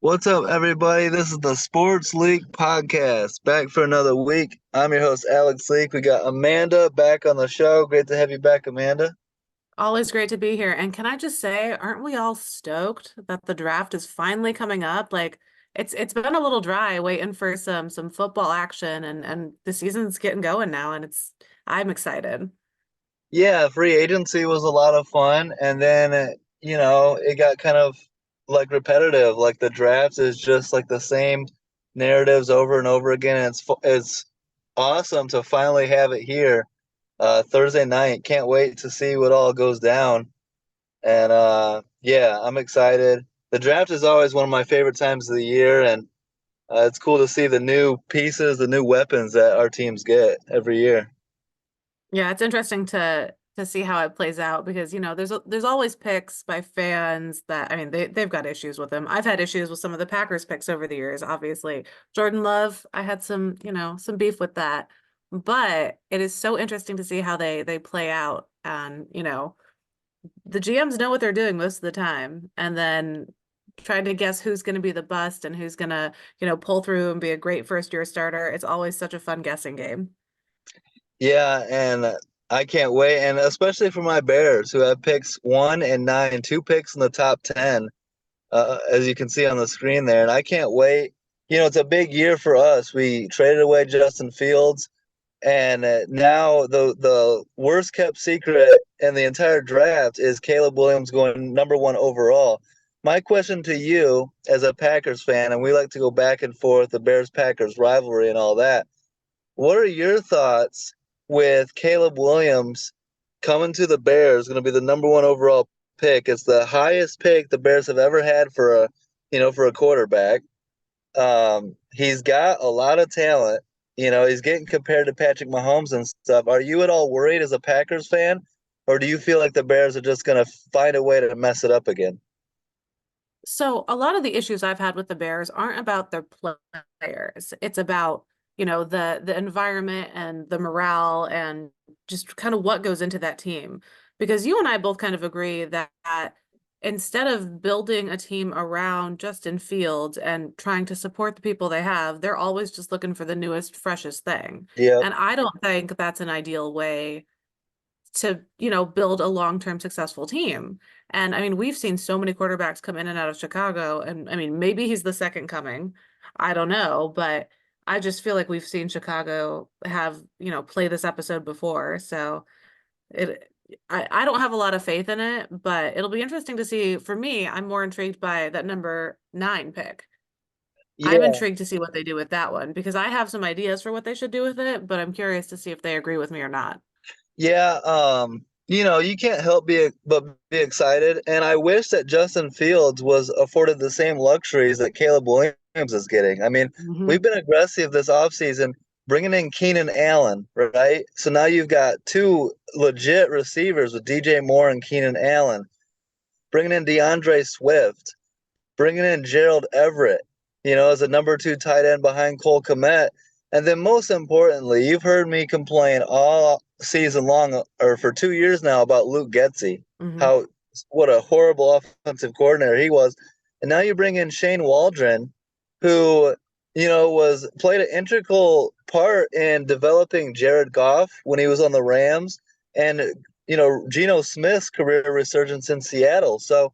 What's up, everybody? This is the Sports League Podcast, back for another week. I'm your host, Alex Leak. We got Amanda back on the show. Great to have you back, Amanda. Always great to be here. And can I just say, aren't we all stoked that the draft is finally coming up? Like it's been a little dry waiting for some football action and the season's getting going now and I'm excited. Yeah, free agency was a lot of fun, and then it got kind of like repetitive. Like the draft is just like the same narratives over and over again. And it's awesome to finally have it here Thursday night. Can't wait to see what all goes down. And yeah, I'm excited. The draft is always one of my favorite times of the year, and it's cool to see the new pieces, the new weapons that our teams get every year. Yeah, it's interesting to see how it plays out because there's always picks by fans that I mean they've got issues with them. I've had issues with some of the Packers picks over the years, obviously. Jordan Love, I had some beef with that. But it is so interesting to see how they play out and the GMs know what they're doing most of the time and then trying to guess who's going to be the bust and who's going to, pull through and be a great first year starter. It's always such a fun guessing game. Yeah, and I can't wait, and especially for my Bears, who have picks 1 and 9, two picks in the top 10, as you can see on the screen there. And I can't wait. It's a big year for us. We traded away Justin Fields, and now the worst kept secret in the entire draft is Caleb Williams going number one overall. My question to you, as a Packers fan, and we like to go back and forth, the Bears Packers rivalry and all that. What are your thoughts with Caleb Williams coming to the Bears? Going to be the number one overall pick. It's the highest pick the Bears have ever had for a quarterback. He's got a lot of talent. He's getting compared to Patrick Mahomes and stuff. Are you at all worried as a Packers fan, or do you feel like the Bears are just going to find a way to mess it up again? So a lot of the issues I've had with the Bears aren't about their players. It's about, the environment and the morale and just kind of what goes into that team. Because you and I both kind of agree that instead of building a team around Justin Fields and trying to support the people they have, they're always just looking for the newest, freshest thing. Yep. And I don't think that's an ideal way to, build a long-term successful team. And I mean, we've seen so many quarterbacks come in and out of Chicago, and I mean, maybe he's the second coming. I don't know, but I just feel like we've seen Chicago have, play this episode before. So it I don't have a lot of faith in it, but it'll be interesting to see. For me, I'm more intrigued by that number 9 pick. I'm Yeah. intrigued to see what they do with that one because I have some ideas for what they should do with it, but I'm curious to see if they agree with me or not. Yeah, you can't help but be excited, and I wish that Justin Fields was afforded the same luxuries that Caleb Williams is getting. I mean, we've Mhm. been aggressive this offseason, bringing in Keenan Allen, right? So now you've got two legit receivers with DJ Moore and Keenan Allen, bringing in DeAndre Swift, bringing in Gerald Everett, as a number two tight end behind Cole Kmet. And then most importantly, you've heard me complain all season long or for 2 years now about Luke Getzey, Mhm. how what a horrible offensive coordinator he was. And now you bring in Shane Waldron, who, was played an integral part in developing Jared Goff when he was on the Rams and Geno Smith's career resurgence in Seattle. So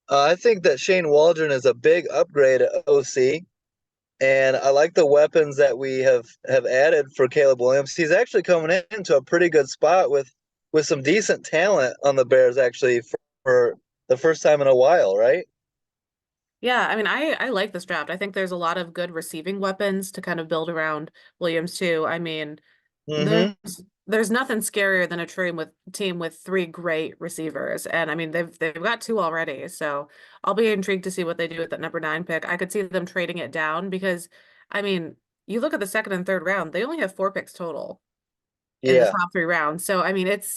I think that Shane Waldron is a big upgrade at OC, and I like the weapons that we have added for Caleb Williams. He's actually coming into a pretty good spot with some decent talent on the Bears actually for the first time in a while, right? Yeah, I mean, I like this draft. I think there's a lot of good receiving weapons to kind of build around Williams too. I mean, there's Mm-hmm. there's nothing scarier than a team with three great receivers. And I mean, they've got two already. So I'll be intrigued to see what they do with that number 9 pick. I could see them trading it down because I mean, you look at the second and third round, they only have 4 picks total in the Yeah. top 3 rounds. So I mean, it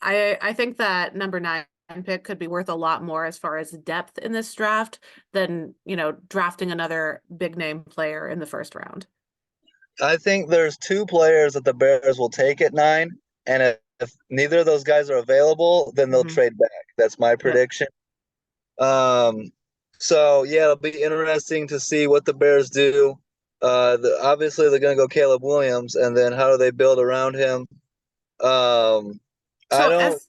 I think that number 9 pick could be worth a lot more as far as depth in this draft than, drafting another big name player in the first round. I think there's two players that the Bears will take at 9, and if neither of those guys are available, then they'll Hmm. trade back. That's my Yep. prediction. Um, So yeah, it'll be interesting to see what the Bears do. Obviously they're going to go Caleb Williams, and then how do they build around him? Um, I So don't.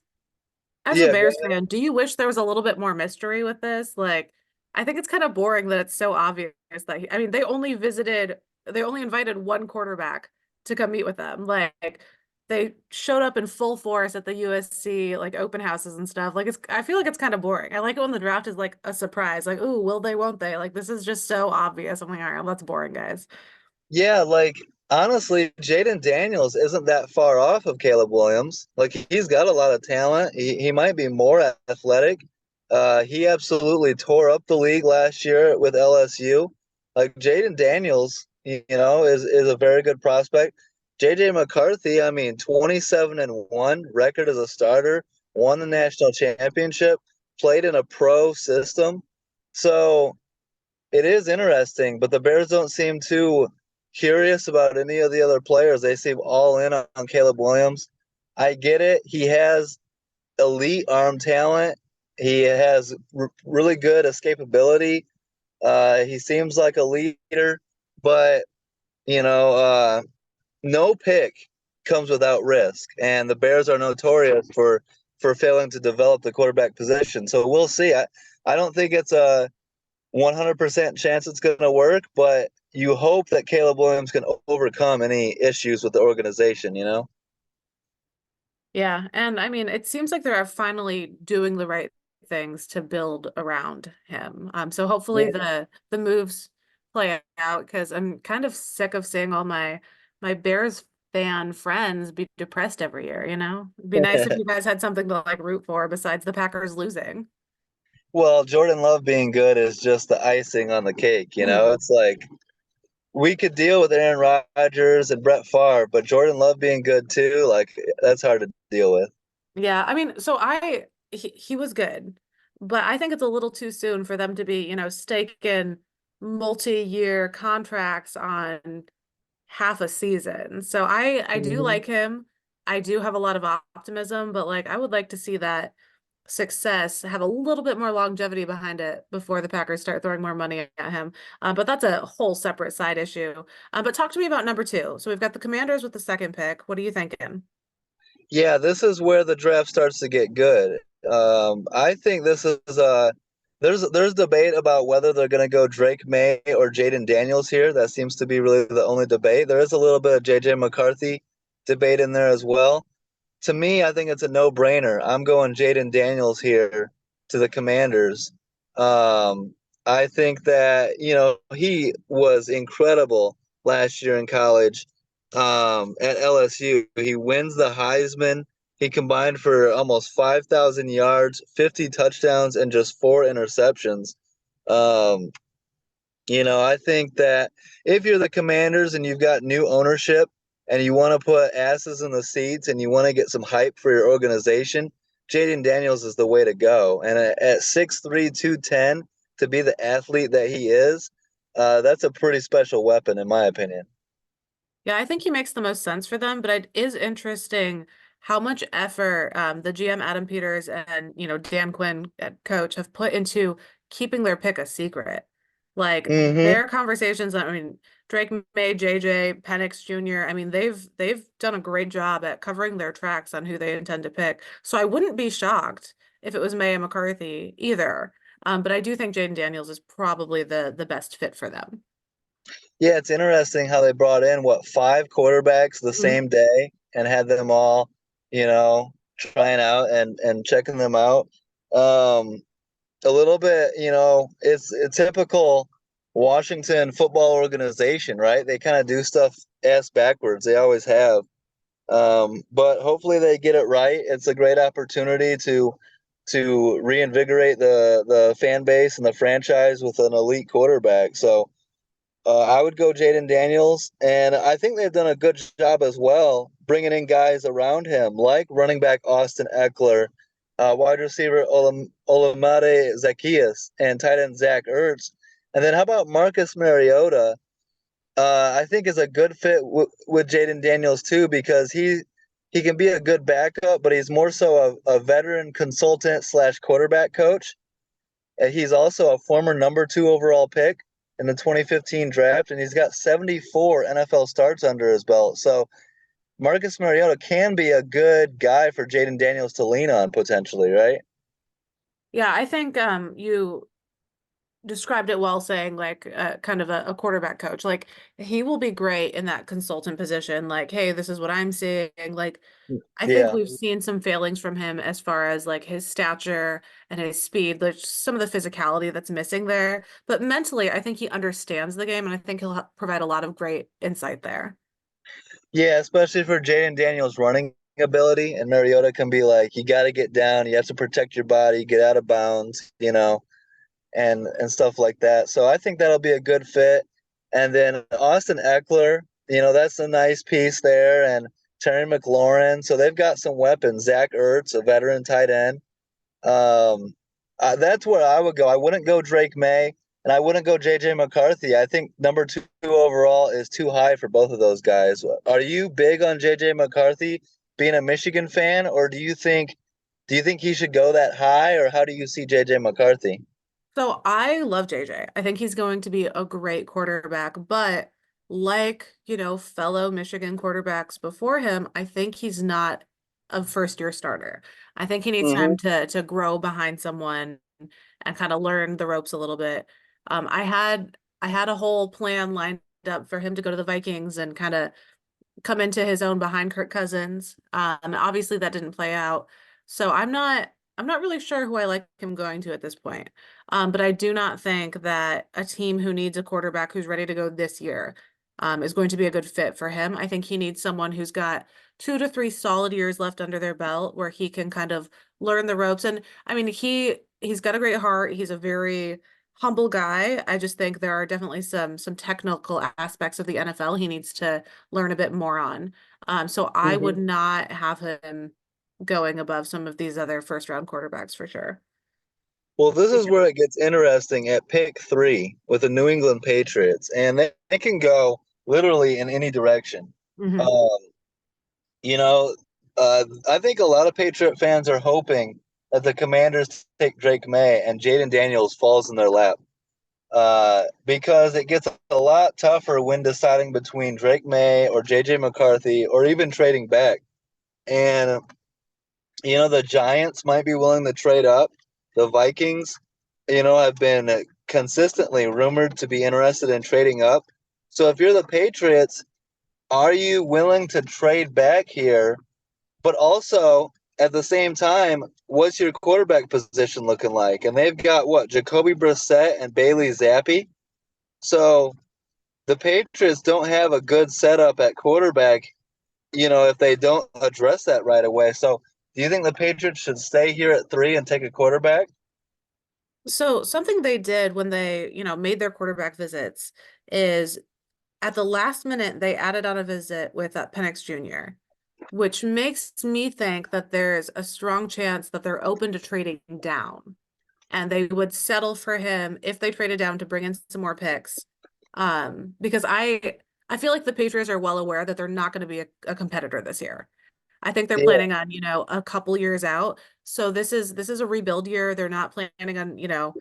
as a Yeah, go Bears fan, do you wish there was a little bit more mystery with this? Like, I think it's kind of boring that it's so obvious that I mean, they only invited one quarterback to come meet with them. Like, they showed up in full force at the USC like open houses and stuff. Like, I feel like it's kind of boring. I like it when the draft is like a surprise. Like, ooh, will they, won't they? Like, this is just so obvious. I'm like, all right, well, that's boring, guys. Yeah, like honestly, Jaden Daniels isn't that far off of Caleb Williams. Like he's got a lot of talent. He might be more athletic. He absolutely tore up the league last year with LSU. Like Jaden Daniels, you know, is a very good prospect. JJ McCarthy, I mean, 27-1 record as a starter, won the national championship, played in a pro system. So it is interesting, but the Bears don't seem too curious about any of the other players. They seem all in on Caleb Williams. I get it. He has elite arm talent. He has really good escapability. He seems like a leader, but you know, no pick comes without risk, and the Bears are notorious for failing to develop the quarterback position. So we'll see. I don't think it's a 100% chance it's going to work, but you hope that Caleb Williams can overcome any issues with the organization, you know? Yeah, and I mean, it seems like they're finally doing the right things to build around him. So hopefully Yeah. the moves play out because I'm kind of sick of seeing all my Bears fan friends be depressed every year, you know? It'd be nice if you guys had something to like root for besides the Packers losing. Well, Jordan Love being good is just the icing on the cake, you know? It's like we could deal with Aaron Rodgers and Brett Favre, but Jordan Love being good too, like that's hard to deal with. Yeah, I mean, he was good, but I think it's a little too soon for them to be, you know, staking multi-year contracts on half a season. So I do Hmm. like him. I do have a lot of optimism, but like I would like to see that success have a little bit more longevity behind it before the Packers start throwing more money at him. But that's a whole separate side issue. But talk to me about number two. So we've got the Commanders with the second pick. What are you thinking? Yeah, this is where the draft starts to get good. I think this is there's debate about whether they're going to go Drake May or Jaden Daniels here. That seems to be really the only debate. There is a little bit of JJ McCarthy debate in there as well. To me, I think it's a no-brainer. I'm going Jaden Daniels here to the Commanders. I think that, you know, he was incredible last year in college at LSU. He wins the Heisman. He combined for almost 5,000 yards, 50 touchdowns, and just four interceptions. Um, you know, I think that if you're the Commanders and you've got new ownership and you want to put asses in the seats and you want to get some hype for your organization, Jaden Daniels is the way to go. And at 6'3", 210, to be the athlete that he is, that's a pretty special weapon, in my opinion. Yeah, I think he makes the most sense for them, but it is interesting how much effort the GM Adam Peters and you know Dan Quinn, coach, have put into keeping their pick a secret. Like Mm-hmm. their conversations, I mean, Drake May, JJ, Penix Jr., I mean, they've done a great job at covering their tracks on who they intend to pick. So I wouldn't be shocked if it was May and McCarthy either. But I do think Jaden Daniels is probably the best fit for them. Yeah, it's interesting how they brought in what five quarterbacks the Mhm. same day and had them all, you know, trying out and checking them out. Um, a little bit, you know, it's a typical Washington football organization, right? They kind of do stuff ass backwards. They always have. But hopefully they get it right. It's a great opportunity to reinvigorate the fan base and the franchise with an elite quarterback. So I would go Jaden Daniels, and I think they've done a good job as well bringing in guys around him, like running back Austin Eckler, wide receiver Olamide Zacchaeus, and tight end Zach Ertz. And then how about Marcus Mariota? I think is a good fit with Jaden Daniels too because he can be a good backup, but he's more so a veteran consultant slash quarterback coach. He's also a former number 2 overall pick in the 2015 draft, and he's got 74 NFL starts under his belt. So Marcus Mariota can be a good guy for Jaden Daniels to lean on potentially, right? Yeah, I think you described it well, saying like kind of a quarterback coach. Like he will be great in that consultant position. Like, hey, this is what I'm seeing. Like, I think Yeah. we've seen some failings from him as far as like his stature and his speed, like some of the physicality that's missing there. But mentally, I think he understands the game, and I think he'll provide a lot of great insight there. Yeah, especially for Jaden Daniels' running ability, and Mariota can be like, you got to get down, you have to protect your body, get out of bounds, and stuff like that. So I think that'll be a good fit. And then Austin Eckler, that's a nice piece there, and Terry McLaurin. So they've got some weapons. Zach Ertz, a veteran tight end. Um, that's where I would go. I wouldn't go Drake May, and I wouldn't go JJ McCarthy. I think number 2 overall is too high for both of those guys. Are you big on JJ McCarthy being a Michigan fan, or do you think he should go that high, or how do you see JJ McCarthy? So I love JJ. I think he's going to be a great quarterback, but like, fellow Michigan quarterbacks before him, I think he's not a first year starter. I think he needs Mm-hmm. time to grow behind someone and kind of learn the ropes a little bit. I had a whole plan lined up for him to go to the Vikings and kind of come into his own behind Kirk Cousins. Obviously that didn't play out. So I'm not really sure who I like him going to at this point. But I do not think that a team who needs a quarterback who's ready to go this year is going to be a good fit for him. I think he needs someone who's got 2 to 3 solid years left under their belt where he can kind of learn the ropes. And I mean, he's got a great heart. He's a very humble guy. I just think there are definitely some technical aspects of the NFL he needs to learn a bit more on. So I would Mm-hmm. not have him going above some of these other first round quarterbacks for sure. Well, this is where it gets interesting at pick 3 with the New England Patriots, and they can go literally in any direction. Hmm. Um, you know, I think a lot of Patriot fans are hoping that the Commanders take Drake May and Jaden Daniels falls in their lap, because it gets a lot tougher when deciding between Drake May or JJ McCarthy or even trading back. And the Giants might be willing to trade up. The Vikings, have been consistently rumored to be interested in trading up. So if you're the Patriots, are you willing to trade back here? But also, at the same time, what's your quarterback position looking like? And they've got what? Jacoby Brissett and Bailey Zappi. So the Patriots don't have a good setup at quarterback, if they don't address that right away. So do you think the Patriots should stay here at 3 and take a quarterback? So something they did when they, made their quarterback visits is at the last minute they added on a visit with Penix Jr., which makes me think that there's a strong chance that they're open to trading down and they would settle for him if they traded down to bring in some more picks. Because I feel like the Patriots are well aware that they're not going to be a competitor this year. I think they're Yeah. planning on, a couple years out. So this is a rebuild year. They're not planning on,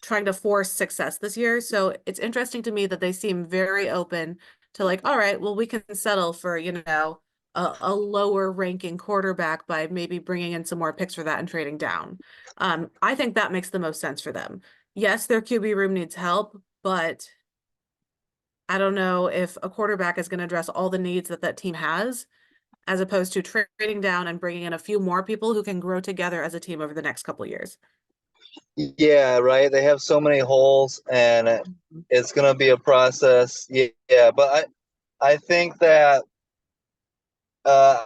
trying to force success this year. So it's interesting to me that they seem very open to like, all right, well, we can settle for, a lower ranking quarterback by maybe bringing in some more picks for that and trading down. I think that makes the most sense for them. Yes, their QB room needs help, but I don't know if a quarterback is going to address all the needs that team has, as opposed to trading down and bringing in a few more people who can grow together as a team over the next couple of years. Yeah, right. They have so many holes, and it's going to be a process. Yeah, but I think that uh,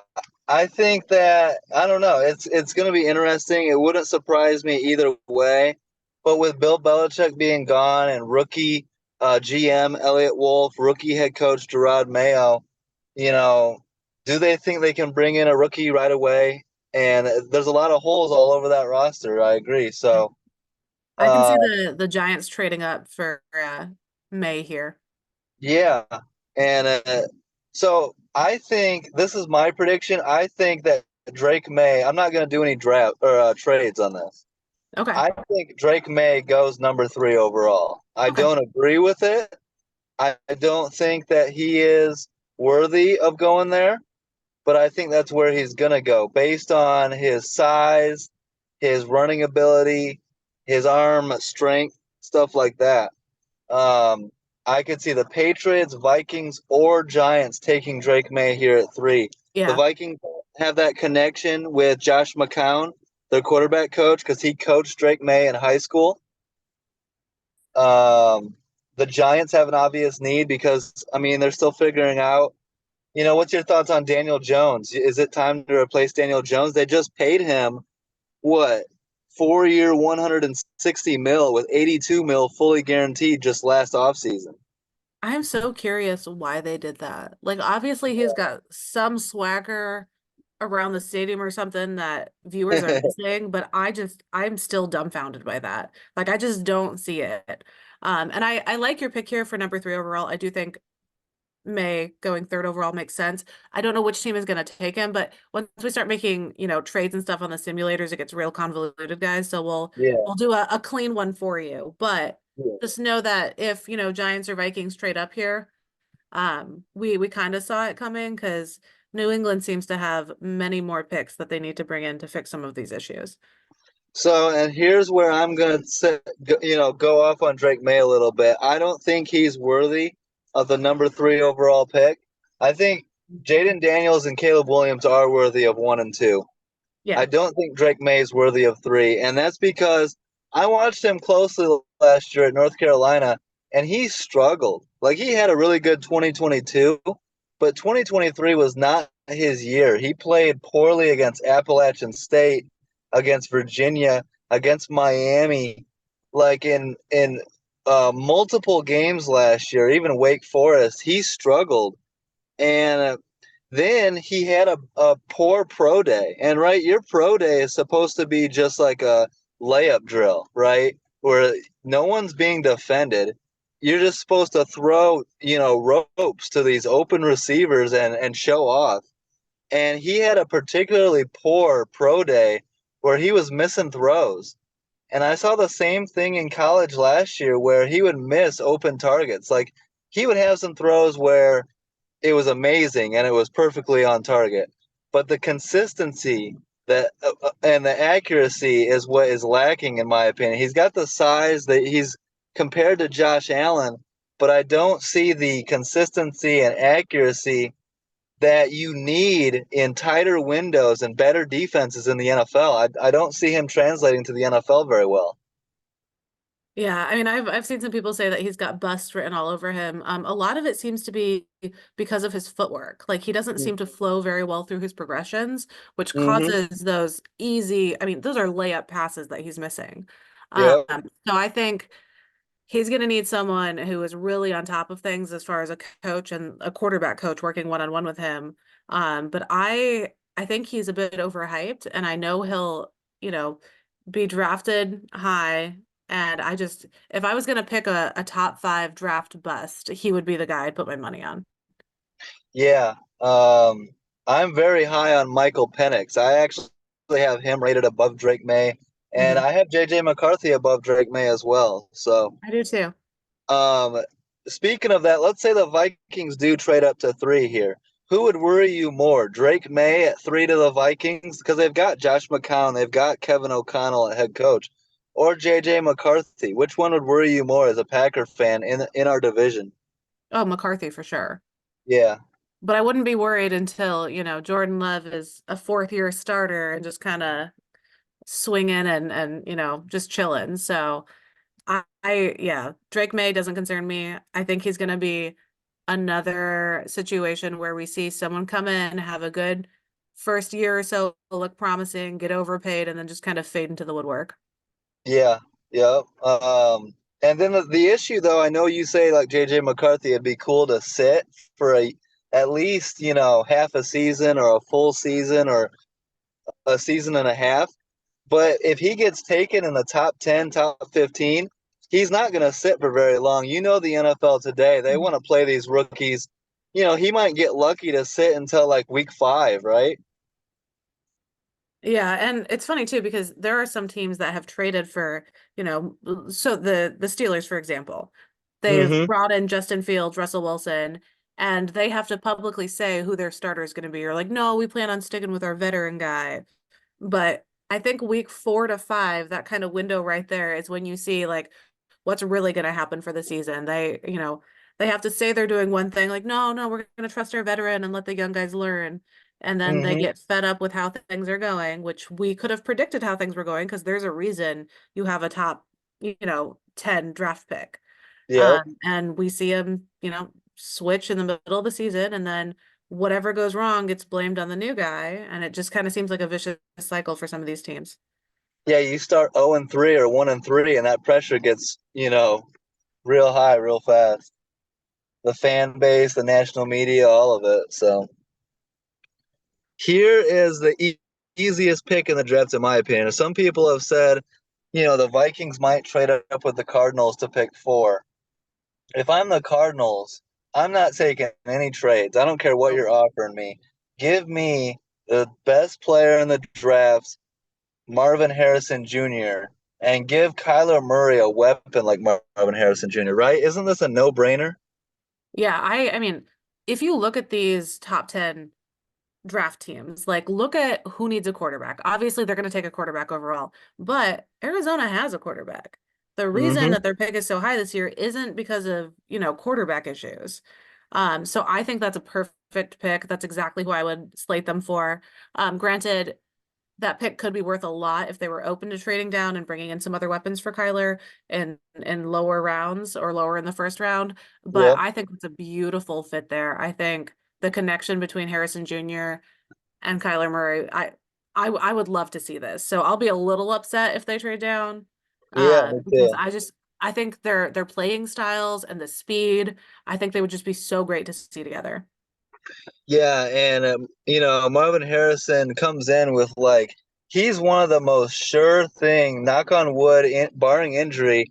I don't know. It's going to be interesting. It wouldn't surprise me either way. But with Bill Belichick being gone and rookie GM Elliott Wolf, rookie head coach Gerard Mayo, you know, do they think they can bring in a rookie right away? And there's a lot of holes all over that roster. I agree. So, I can uh, see the Giants trading up for May here. yeah. And so I think this is my prediction. I think that Drake May, I'm not going to do any draft or trades on this. Okay. I think Drake May goes number 3 overall. I Okay. don't agree with it. I don't think that he is worthy of going there, but I think that's where he's going to go based on his size, his running ability, his arm strength, stuff like that. Um, I could see the Patriots, Vikings, or Giants taking Drake May here at 3. The Yeah. Vikings have that connection with Josh McCown, their quarterback coach, because he coached Drake May in high school. The Giants have an obvious need because, I mean, they're still figuring out. What's your thoughts on Daniel Jones? Is it time to replace Daniel Jones? They just paid him what, 4 year, 160 mil with 82 mil fully guaranteed just last offseason. I'm so curious why they did that. Like, obviously, he's got some swagger around the stadium or something that viewers are missing, but I'm still dumbfounded by that. Like, I just don't see it. And I like your pick here for number 3 overall. I do think May going 3rd overall makes sense. I don't know which team is going to take him, but once we start making, trades and stuff on the simulators, it gets real convoluted, guys. So we'll Yeah, we'll do a clean one for you. But yeah. just know that if, Giants or Vikings trade up here, we kind of saw it coming because New England seems to have many more picks that they need to bring in to fix some of these issues. So, and here's where I'm gonna go off on Drake May a little bit. I don't think he's worthy of the number 3 overall pick. I think Jaden Daniels and Caleb Williams are worthy of 1 and 2. I Yeah. don't think Drake May is worthy of 3, and that's because I watched him closely last year at North Carolina, and he struggled. Like he had a really good 2022, but 2023 was not his year. He played poorly against Appalachian State, against Virginia, against Miami, like in multiple games last year. Even Wake Forest, he struggled, and then he had a poor pro day. And right, your pro day is supposed to be just like a layup drill, right? Where no one's being defended. You're just supposed to throw, ropes to these open receivers and show off. And he had a particularly poor pro day where he was missing throws. And I saw the same thing in college last year where he would miss open targets. Like he would have some throws where it was amazing and it was perfectly on target. But the consistency that and the accuracy is what is lacking in my opinion. He's got the size that he's compared to Josh Allen, but I don't see the consistency and accuracy that you need in tighter windows and better defenses in the NFL. I don't see him translating to the NFL very well. Yeah, I mean, I've seen some people say that he's got bust written all over him. A lot of it seems to be because of his footwork. Like he doesn't seem to flow very well through his progressions, which Mm-hmm. causes those easy, I mean, those are layup passes that he's missing. Yep. So I think he's going to need someone who is really on top of things as far as a coach and a quarterback coach working one-on-one with him. But I think he's a bit overhyped, and I know he'll, you know, be drafted high. And if I was going to pick a top 5 draft bust, he would be the guy I'd put my money on. Yeah. I'm very high on Michael Penix. I actually have him rated above Drake May, and Mhm. I have JJ McCarthy above Drake May as well. So, I do too. um, speaking of that, let's say the Vikings do trade up to 3 here. Who would worry you more, Drake May at 3 to the Vikings because they've got Josh McCown, they've got Kevin O'Connell at head coach, or JJ McCarthy? Which one would worry you more as a Packer fan in our division? Oh, McCarthy for sure. Yeah. But I wouldn't be worried until, Jordan Love is a 4th year starter and just kind of swinging and just chilling. So yeah, Drake May doesn't concern me. I think he's going to be another situation where we see someone come in, have a good first year or so, look promising, get overpaid, and then just kind of fade into the woodwork. Yeah, yeah. And then the issue, though, I know you say like JJ McCarthy, it'd be cool to sit for at least half a season or a full season or a season and a half. But if he gets taken in the top 10, top 15, he's not going to sit for very long. The NFL today, they want to play these rookies. He might get lucky to sit until like week 5, right? Yeah, and it's funny too because there are some teams that have traded for, so the Steelers, for example, they've Mm-hmm. brought in Justin Fields, Russell Wilson, and they have to publicly say who their starter is going to be. Or like, no, we plan on sticking with our veteran guy. But I think week 4 to 5, that kind of window right there is when you see like what's really going to happen for the season. They have to say they're doing one thing, like, no, no, we're going to trust our veteran and let the young guys learn. And then they Mm-hmm. get fed up with how things are going, which we could have predicted how things were going because there's a reason you have a top, 10 draft pick. Yep. And we see him, switch in the middle of the season, and then whatever goes wrong gets blamed on the new guy, and it just kind of seems like a vicious cycle for some of these teams. Yeah, you start 0-3 or 1-3, and that pressure gets, real high, real fast. The fan base, the national media, all of it. So here is the easiest pick in the draft, in my opinion. Some people have said, the Vikings might trade up with the Cardinals to pick 4. If I'm the Cardinals, I'm not taking any trades. I don't care what Nope. you're offering me. Give me the best player in the draft, Marvin Harrison Jr., and give Kyler Murray a weapon like Marvin Harrison Jr., right? Isn't this a no-brainer? Yeah, I mean, if you look at these top 10 draft teams, like look at who needs a quarterback. Obviously, they're going to take a quarterback overall, but Arizona has a quarterback. The reason Mm-hmm. that their pick is so high this year isn't because of, quarterback issues. So I think that's a perfect pick. That's exactly who I would slate them for. Granted, that pick could be worth a lot if they were open to trading down and bringing in some other weapons for Kyler in lower rounds or lower in the first round. But Yep. I think it's a beautiful fit there. I think the connection between Harrison Jr. and Kyler Murray, I would love to see this. So I'll be a little upset if they trade down, Yeah, me because too. I think their playing styles and the speed, I think they would just be so great to see together. Yeah, and Marvin Harrison comes in with like he's one of the most sure thing, knock on wood, barring injury.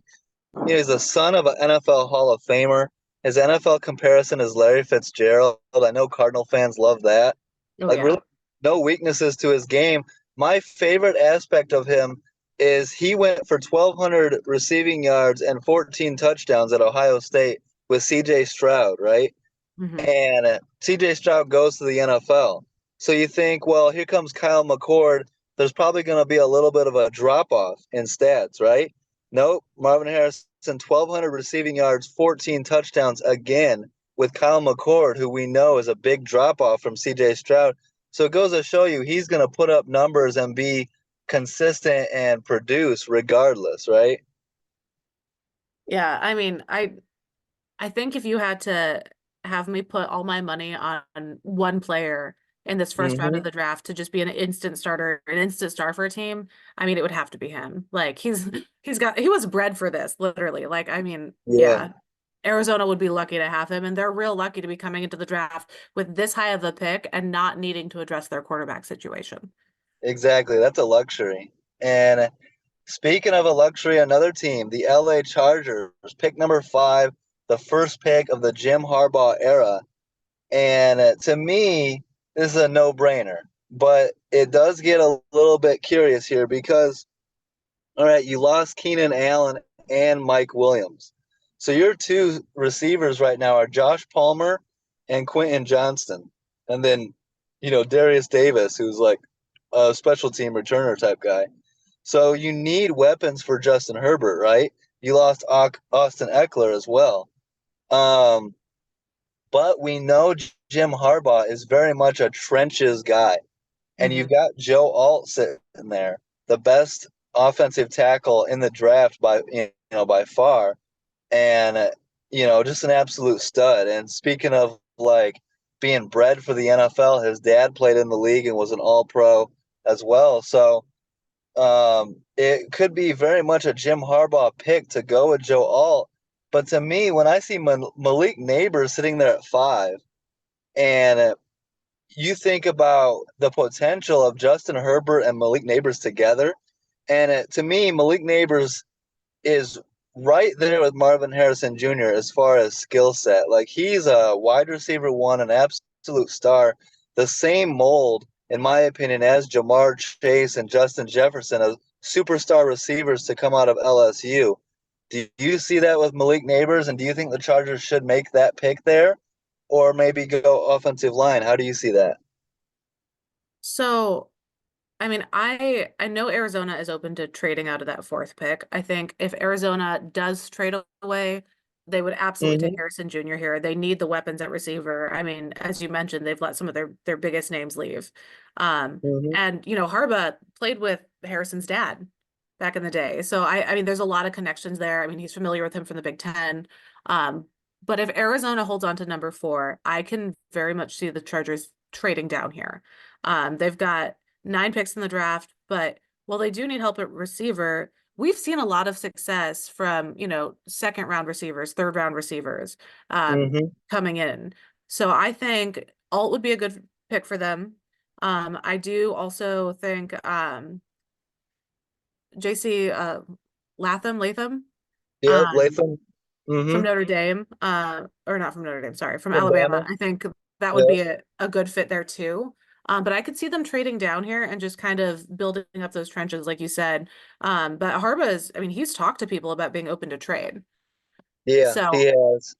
He's the son of an NFL Hall of Famer. His NFL comparison is Larry Fitzgerald. I know Cardinal fans love that. Oh Like yeah. really, no weaknesses to his game. My favorite aspect of him is he went for 1,200 receiving yards and 14 touchdowns at Ohio State with C.J. Stroud, right? Hmm. And CJ Stroud goes to the NFL. So you think, well, here comes Kyle McCord. There's probably going to be a little bit of a drop off in stats, right? Nope. Marvin Harrison, 1,200 receiving yards, 14 touchdowns again with Kyle McCord, who we know is a big drop off from CJ Stroud. So it goes to show you he's going to put up numbers and be consistent and produce regardless, right? Yeah, I mean, I think if you had to have me put all my money on one player in this first round Mm-hmm. of the draft to just be an instant starter, an instant star for a team, I mean, it would have to be him. Like he was bred for this, literally. Like, I mean, Yeah, yeah, Arizona would be lucky to have him, and they're real lucky to be coming into the draft with this high of a pick and not needing to address their quarterback situation. exactly. That's a luxury. And speaking of a luxury, another team, the LA Chargers, pick number 5, the first pick of the Jim Harbaugh era. And to me, this is a no brainer. But it does get a little bit curious here because, all right, you lost Keenan Allen and Mike Williams. So your two receivers right now are Josh Palmer and Quentin Johnston. And then, Darius Davis, who's like a special team returner type guy. So you need weapons for Justin Herbert, right? You lost Austin Eckler as well. Um, but we know Jim Harbaugh is very much a trenches guy. And you've Hmm. got Joe Alt sitting there, the best offensive tackle in the draft by far, and just an absolute stud. And speaking of like being bred for the NFL, his dad played in the league and was an All Pro as well. So it could be very much a Jim Harbaugh pick to go with Joe Alt. But to me, when I see Malik Neighbors sitting there at 5, and you think about the potential of Justin Herbert and Malik Neighbors together, and to me, Malik Neighbors is right there with Marvin Harrison Jr. as far as skill set. Like he's a wide receiver one, an absolute star, the same mold in my opinion, as Jamar Chase and Justin Jefferson as superstar receivers to come out of LSU. Do you see that with Malik Neighbors, and do you think the Chargers should make that pick there, or maybe go offensive line? How do you see that? So, I mean, I know Arizona is open to trading out of that fourth pick. I think if Arizona does trade away, they would absolutely take Hmm. Harrison Jr. here. They need the weapons at receiver. I mean, as you mentioned, they've let some of their biggest names leave. Um, Hmm. and Harbaugh played with Harrison's dad back in the day. So I mean, there's a lot of connections there. I mean, he's familiar with him from the Big Ten. Um, but if Arizona holds on to number four, I can very much see the Chargers trading down here. They've got 9 picks in the draft, but while they do need help at receiver, we've seen a lot of success from, second round receivers, third round receivers, Hmm. coming in. So I think Alt would be a good pick for them. I do also think JC Latham Yep, um, Latham. Hmm. from Notre Dame, or not from Notre Dame, sorry, from From Alabama. Bama. I think that would Yep. be a good fit there too. But I could see them trading down here and just kind of building up those trenches, like you said. But Harbaugh is, I mean, he's talked to people about being open to trade. Yeah, he So has.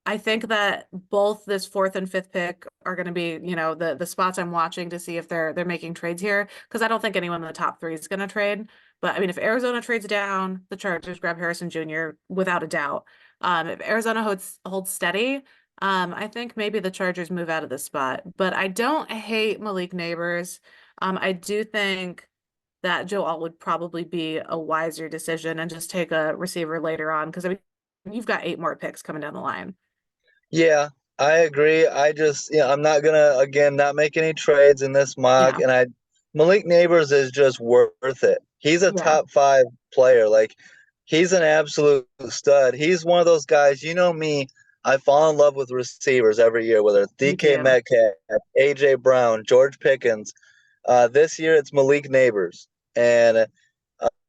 I think that both this fourth and fifth pick are going to be, the spots I'm watching to see if they're making trades here. Because I don't think anyone in the top three is going to trade. But I mean, if Arizona trades down, the Chargers grab Harrison Jr. without a doubt. If Arizona holds steady, I think maybe the Chargers move out of this spot. But I don't hate Malik Neighbors. I do think that Joe Alt would probably be a wiser decision and just take a receiver later on. Because I mean, you've got 8 more picks coming down the line. Yeah, I agree. I just, I'm not gonna again not make any trades in this mock, Yeah. and I Malik Neighbors is just worth it. He's a Yeah. top five player. Like, he's an absolute stud. He's one of those guys. You know me. I fall in love with receivers every year, whether it's Me DK too. Metcalf, AJ Brown, George Pickens. This year it's Malik Neighbors, and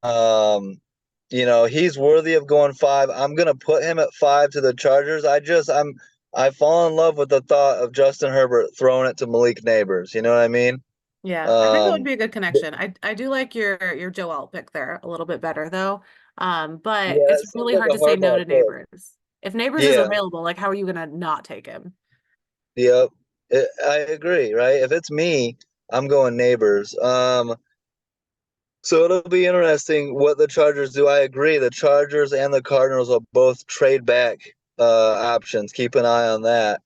um, he's worthy of going five. I'm gonna put him at five to the Chargers. I fall in love with the thought of Justin Herbert throwing it to Malik Neighbors. You know what I mean? Yeah, I think that would Um, be a good connection. I do like your Joel pick there a little bit better though. But yeah, it's it seems really like hard a to say no hardball to pick. Neighbors. If Neighbors is Yeah, available, like how are you gonna not take him? yep. I agree. Right? If it's me, I'm going Neighbors. So it'll be interesting what the Chargers do. I agree. The Chargers and the Cardinals will both trade back options. Keep an eye on that.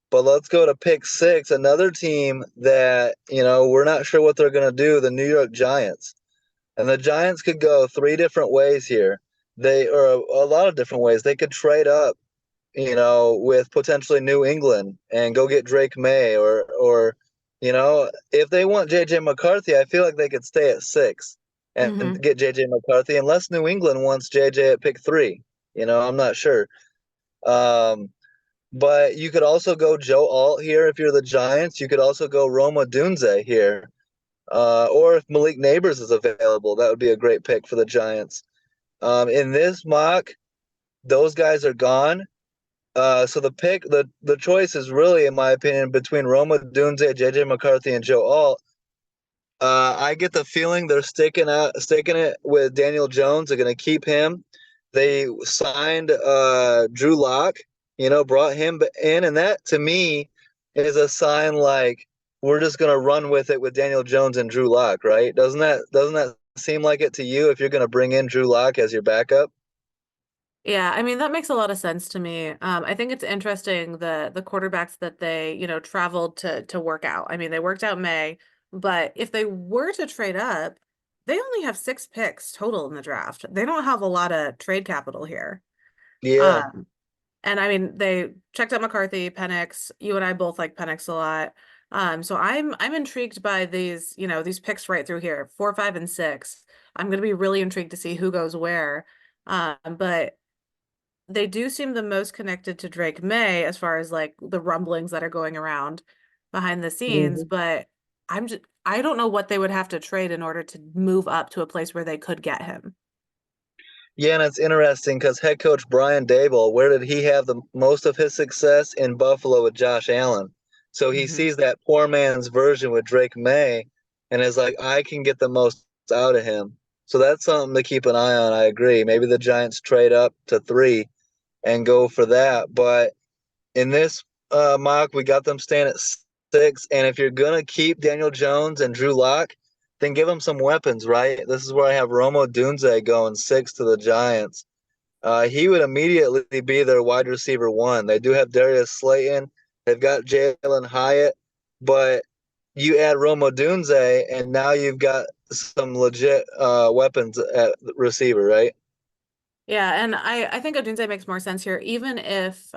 But let's go to pick six, another team that, we're not sure what they're going to do, the New York Giants. And the Giants could go three different ways here. Or a lot of different ways. They could trade up, with potentially New England and go get Drake May, if they want JJ McCarthy, I feel like they could stay at six and Hmm. get JJ McCarthy unless New England wants JJ at pick three. I'm not sure. Um, but you could also go Joe Alt here if you're the Giants. You could also go Roma Dunze here. Or if Malik Neighbors is available, that would be a great pick for the Giants. In this mock, those guys are gone. So the choice is really, in my opinion, between Roma Dunze, JJ McCarthy, and Joe Alt. I get the feeling they're sticking it with Daniel Jones. They're going to keep him. They signed Drew Lock, brought him in, and that to me is a sign like we're just going to run with it with Daniel Jones and Drew Lock, right? Doesn't that seem like it to you if you're going to bring in Drew Lock as your backup? Yeah, I mean that makes a lot of sense to me. I think it's interesting the quarterbacks that they, traveled to work out. I mean, they worked out May, but if they were to trade up, they only have 6 picks total in the draft. They don't have a lot of trade capital here. Yeah. Um, And I mean, they checked out McCarthy, Penix. You and I both like Penix a lot. So I'm intrigued by these picks right through here, 4, 5, and 6. I'm gonna be really intrigued to see who goes where. But they do seem the most connected to Drake May as far as like the rumblings that are going around behind the scenes. Mhm. But I don't know what they would have to trade in order to move up to a place where they could get him. Yeah, and it's interesting because head coach Brian Dable, where did he have the most of his success? In Buffalo with Josh Allen. So he Hmm. sees that poor man's version with Drake May and is like, I can get the most out of him. So that's something to keep an eye on. I agree. Maybe the Giants trade up to 3 and go for that. But in this mock, we got them staying at 6. And if you're going to keep Daniel Jones and Drew Lock, then give them some weapons, right? This is where I have Romo Dunze going 6 to the Giants. He would immediately be their wide receiver 1. They do have Darius Slayton. They've got Jalen Hyatt. But you add Romo Dunze, and now you've got some legit weapons at receiver, right? Yeah, and I think Odunze makes more sense here, even if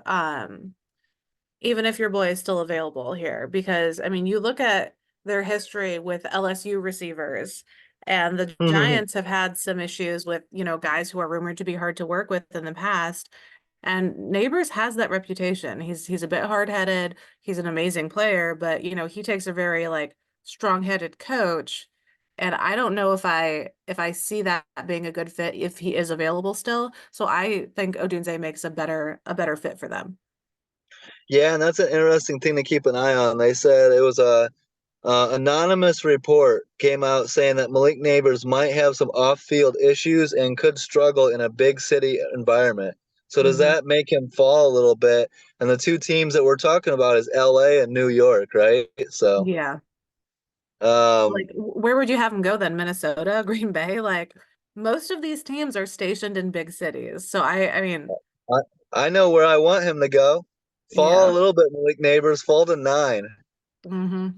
your boy is still available here, because I mean, you look at their history with LSU receivers, and the Mm-hmm. Giants have had some issues with, guys who are rumored to be hard to work with in the past. And Neighbors has that reputation. He's a bit hard-headed. He's an amazing player, but he takes a very like strong-headed coach. And I don't know if I see that being a good fit if he is available still. So I think Odunze makes a better fit for them. Yeah, and that's an interesting thing to keep an eye on. They said it was a anonymous report came out saying that Malik Neighbors might have some off-field issues and could struggle in a big city environment. So does Hmm. that make him fall a little bit? And the two teams that we're talking about is LA and New York, right? So Yeah. um, Like, where would you have him go then? Minnesota, Green Bay? Like, most of these teams are stationed in big cities. So I mean, I, I know where I want him to go. Fall a yeah. little bit, Malik Neighbors, fall to 9. Hmm.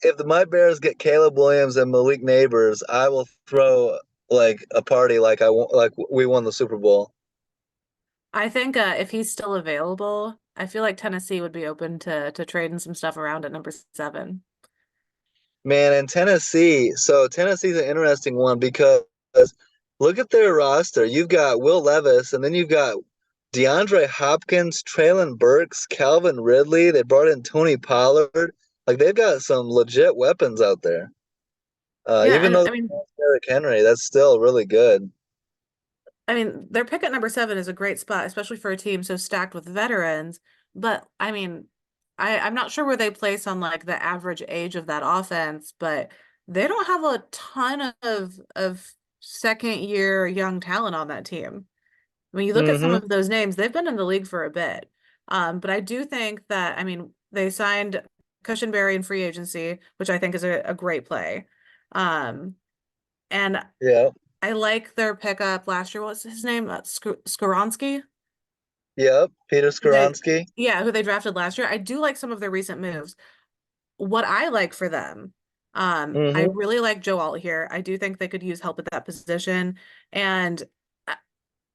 If the my Bears get Caleb Williams and Malik Neighbors, I will throw like a party like we won the Super Bowl. I think if he's still available, I feel like Tennessee would be open to trading some stuff around at number 7. Man, and Tennessee. So Tennessee's an interesting one because look at their roster. You've got Will Levis, and then you've got DeAndre Hopkins, Traylon Burks, Calvin Ridley. They brought in Tony Pollard. Like they've got some legit weapons out there. Yeah, Even and though I they mean, lost Derrick Henry, that's still really good. their pick at number 7 is a great spot, especially for a team so stacked with veterans. But I mean, I'm not sure where they place on like the average age of that offense, but they don't have a ton of second year young talent on that team. When you look at some Mm-hmm. of those names, they've been in the league for a bit. But I do think that, I mean, they signed Cushenberry in free agency, which I think is a great play. Um, and Yeah. I like their pickup last year. What's his name? Skoronski, Yep. Peter who they, Skoronsky. yeah, who they drafted last year. I do like some of their recent moves. What I like for them, I Mm-hmm. really like Joe Alt here. I do think they could use help at that position. And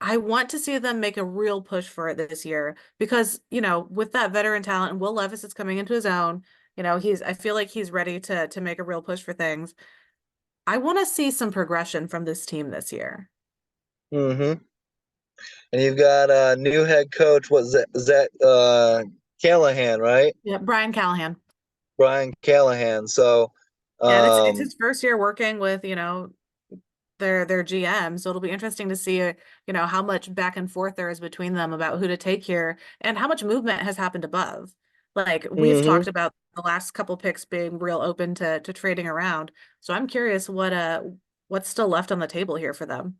I want to see them make a real push for it this year because, with that veteran talent and Will Levis is coming into his own, I feel like he's ready to make a real push for things. I want to see some progression from this team this year. Mm-hmm. And you've got a new head coach, what Zach Callahan, right? Yeah, Brian Callahan. Brian Callahan. So, Yeah, and it's um, his first year working with, their GM, so it'll be interesting to see, how much back and forth there is between them about who to take here and how much movement has happened above. Like we've hmm talked about the last couple picks being real open to trading around. So I'm curious what's still left on the table here for them.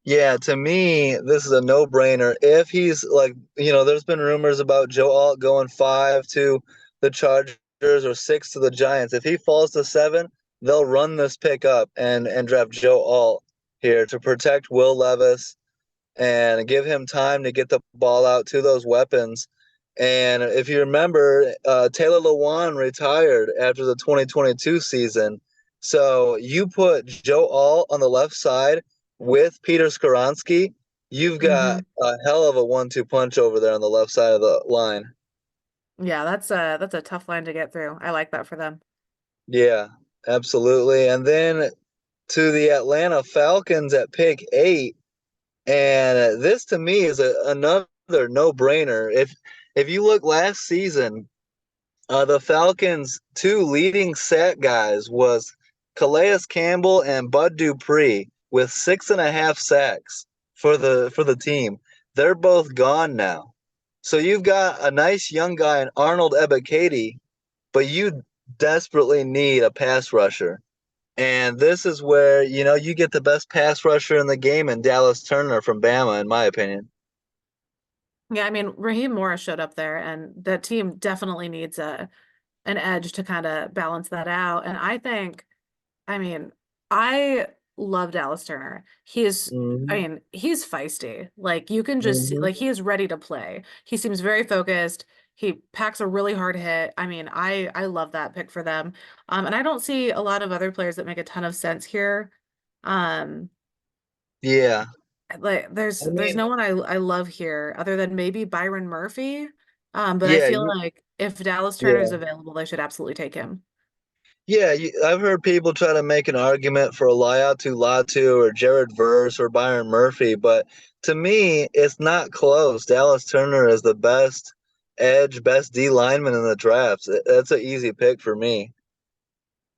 yeah, to me, this is a no-brainer. If he's like, there's been rumors about Joe Alt going 5 to the Chargers or 6 to the Giants. If he falls to 7, they'll run this pick up and draft Joe Alt here to protect Will Levis and give him time to get the ball out to those weapons. And if you remember, Taylor Lewan retired after the 2022 season. So you put Joe Alt on the left side with Peter Skoronsky, you've Hmm. got a hell of a 1-2 punch over there on the left side of the line. Yeah, that's a tough line to get through. I like that for them. Yeah, absolutely. And then to the Atlanta Falcons at pick 8. And this to me is another no-brainer. If you look last season, the Falcons' two leading sack guys was Calais Campbell and Bud Dupree with 6.5 sacks for the team. They're both gone now. So you've got a nice young guy in Arnold Ebiketie, but you desperately need a pass rusher. And this is where, you get the best pass rusher in the game in Dallas Turner from Bama, in my opinion. Yeah, I mean, Raheem Morris showed up there, and the team definitely needs a an edge to kind of balance that out. And I mean, I love Dallas Turner. Hmm. He's feisty. Like you can just see, Hmm. like he is ready to play. He seems very focused. He packs a really hard hit. I mean, I love that pick for them. And I don't see a lot of other players that make a ton of sense here. Um, Yeah. like I there's mean, no one I love here other than maybe Byron Murphy. But I yeah, feel like if Dallas Turner is yeah. available, they should absolutely take him. Yeah, I've heard people try to make an argument for Laiatu Latu or Jared Verse or Byron Murphy, but to me, it's not close. Dallas Turner is the best edge, best D lineman in the draft. That's an easy pick for me.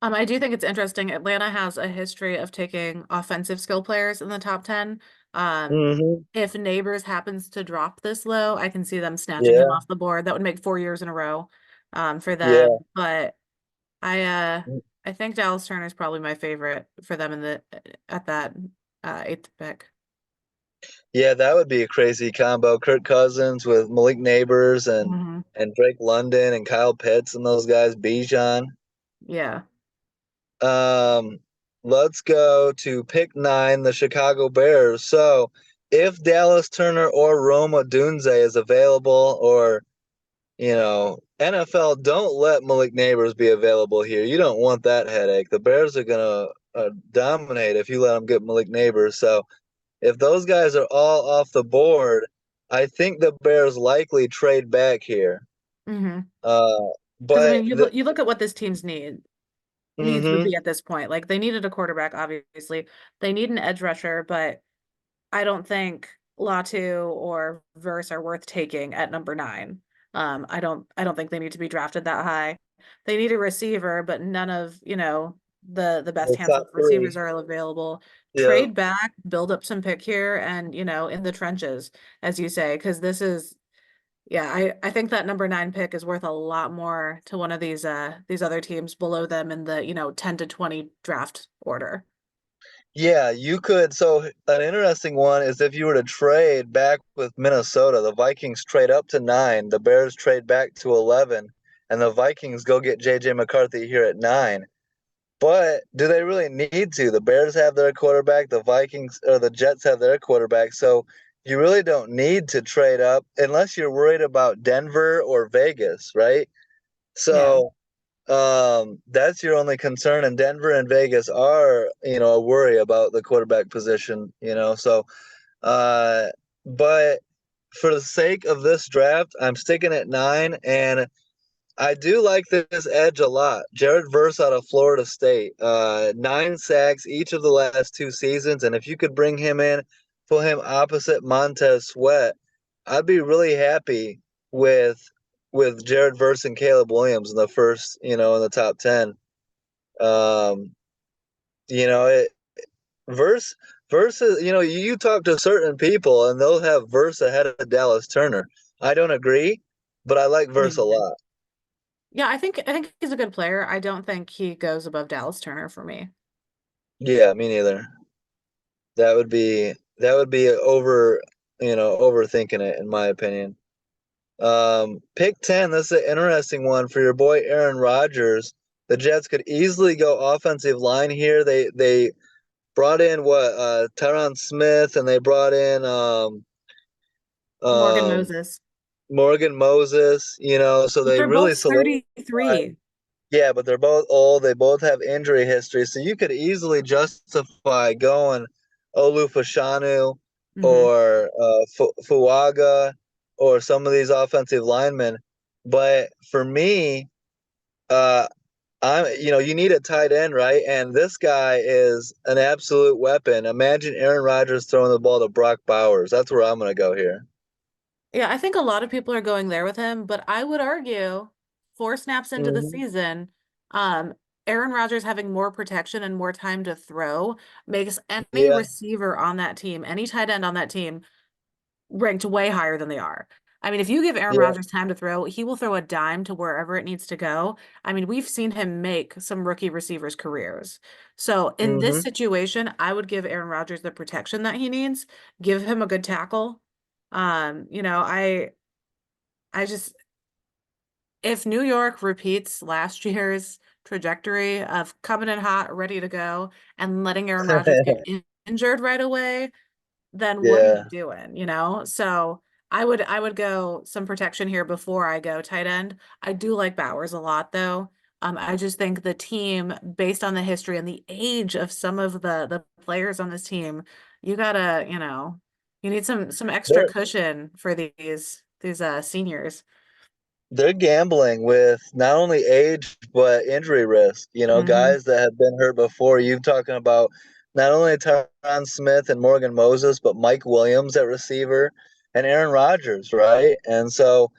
I do think it's interesting. Atlanta has a history of taking offensive skill players in the top 10. Um, Hmm. if Neighbors happens to drop this low, I can see them snatching him Yeah, off the board. That would make 4 years in a row, for them. yeah. But I, uh, I think Dallas Turner is probably my favorite for them in the at that eighth pick. Yeah, that would be a crazy combo. Kirk Cousins with Malik Neighbors Hmm. and Drake London and Kyle Pitts and those guys, Bijan. Yeah. Um, let's go to pick 9, the Chicago Bears. So, if Dallas Turner or Roma Dunze is available, or NFL, don't let Malik Neighbors be available here. You don't want that headache. The Bears are gonna dominate if you let them get Malik Neighbors. So, if those guys are all off the board, I think the Bears likely trade back here. Hmm. Uh, Because I but mean, the, you look at what this team's needs would hmm be at this point. Like they needed a quarterback, obviously. They need an edge rusher, but I don't think Latu or Verse are worth taking at number 9. I don't think they need to be drafted that high. They need a receiver, but none of, the best the handful top of receivers three. are available. Yeah. Trade back, build up some pick here, and in the trenches, as you say, because this is yeah, I think that number 9 pick is worth a lot more to one of these other teams below them in the, 10 to 20 draft order. Yeah, you could. So, an interesting one is if you were to trade back with Minnesota, the Vikings trade up to 9, the Bears trade back to 11, and the Vikings go get JJ McCarthy here at 9. But do they really need to? The Bears have their quarterback, the Vikings or the Jets have their quarterback. So, you really don't need to trade up unless you're worried about Denver or Vegas, right? Yeah. So, that's your only concern, and Denver and Vegas are, a worry about the quarterback position, So, uh, but for the sake of this draft, I'm sticking at 9, and I do like this edge a lot. Jared Verse out of Florida State, 9 sacks each of the last 2 seasons, and if you could bring him in, put him opposite Montez Sweat, I'd be really happy with Jared Verse and Caleb Williams in the first, in the top 10. Um, it Verse versus, you talk to certain people and they'll have Verse ahead of Dallas Turner. I don't agree, but I like Verse a lot. Yeah, I think he's a good player. I don't think he goes above Dallas Turner for me. Yeah, me neither. That would be overthinking it in my opinion. Pick 10, this is an interesting one for your boy Aaron Rodgers. The Jets could easily go offensive line here. They brought in what Tyron Smith, and they brought in Morgan um Moses. Morgan Moses, so But they they're really both solidified. 33. Yeah, but they're both old. They both have injury history, so you could easily justify going Olu Fashanu Hmm. or Fuaga or some of these offensive linemen. But for me, uh, you need a tight end, right? And this guy is an absolute weapon. Imagine Aaron Rodgers throwing the ball to Brock Bowers. That's where I'm going to go here. Yeah, I think a lot of people are going there with him, but I would argue 4 snaps into the Hmm. season, um, Aaron Rodgers having more protection and more time to throw makes any Yeah. receiver on that team, any tight end on that team, ranked way higher than they are. I mean, if you give Aaron Yeah. Rodgers time to throw, he will throw a dime to wherever it needs to go. I mean, we've seen him make some rookie receivers' careers. So in this Hmm. situation, I would give Aaron Rodgers the protection that he needs, give him a good tackle. You know, I just if New York repeats last year's trajectory of coming in hot, ready to go, and letting Aaron Rodgers get injured right away, then what are you Yeah. doing? You know? So I would go some protection here before I go tight end. I do like Bowers a lot though. I just think the team, based on the history and the age of some of the players on this team, you gotta, you need some extra They're cushion for these seniors. they're gambling with not only age but injury risk. You know, Hmm. guys that have been hurt before. You're talking about not only Tyron Smith and Morgan Moses, but Mike Williams at receiver and Aaron Rodgers, right? And so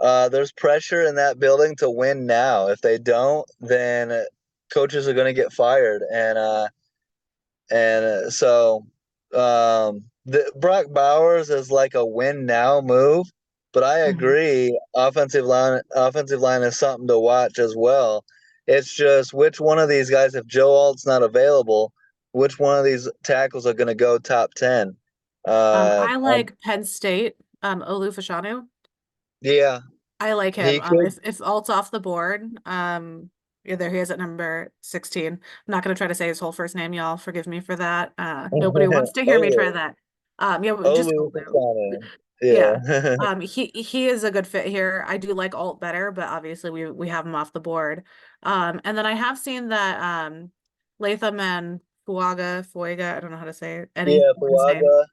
there's pressure in that building to win now. If they don't, then coaches are going to get fired, and so the Brock Bowers is like a win now move, but I Hmm. agree offensive line is something to watch as well. It's just which one of these guys, if Joe Alt's not available, which one of these tackles are going to go top 10? I like Penn State, Olu Fashanu. Yeah, I like him. he could. If Alt's off the board, yeah, there he is at number 16. I'm not gonna try to say his whole first name, y'all. Forgive me for that. Nobody wants to hear me try Olu, that. Yeah, but just Olu Olu. Fashanu. Yeah. Yeah. He is a good fit here. I do like Alt better, but obviously we have him off the board. And then I have seen that Latham and Fuaga, I don't know how to say Yeah, anyone's name. Fuaga.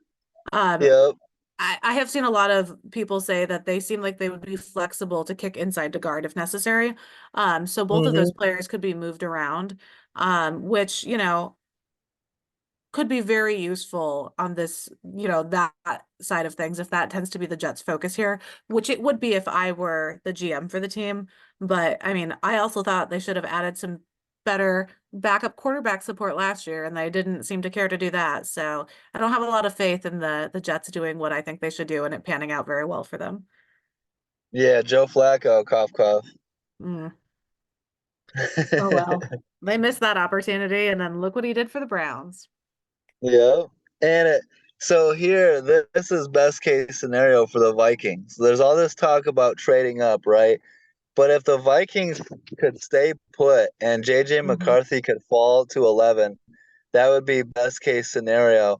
Um, Yep. I have seen a lot of people say that they seem like they would be flexible to kick inside to guard if necessary. So both of those Hmm. players could be moved around, which, could be very useful on this, that side of things, if that tends to be the Jets' focus here, which it would be if I were the GM for the team. But I mean, I also thought they should have added some better backup quarterback support last year, and they didn't seem to care to do that. So I don't have a lot of faith in the Jets doing what I think they should do and it panning out very well for them. Yeah, Joe Flacco, cough cough. Mm. Oh well. They missed that opportunity, and then look what he did for the Browns. Yeah. And so here, this is best case scenario for the Vikings. There's all this talk about trading up, right? But if the Vikings could stay put and JJ Hmm. McCarthy could fall to 11, that would be best case scenario.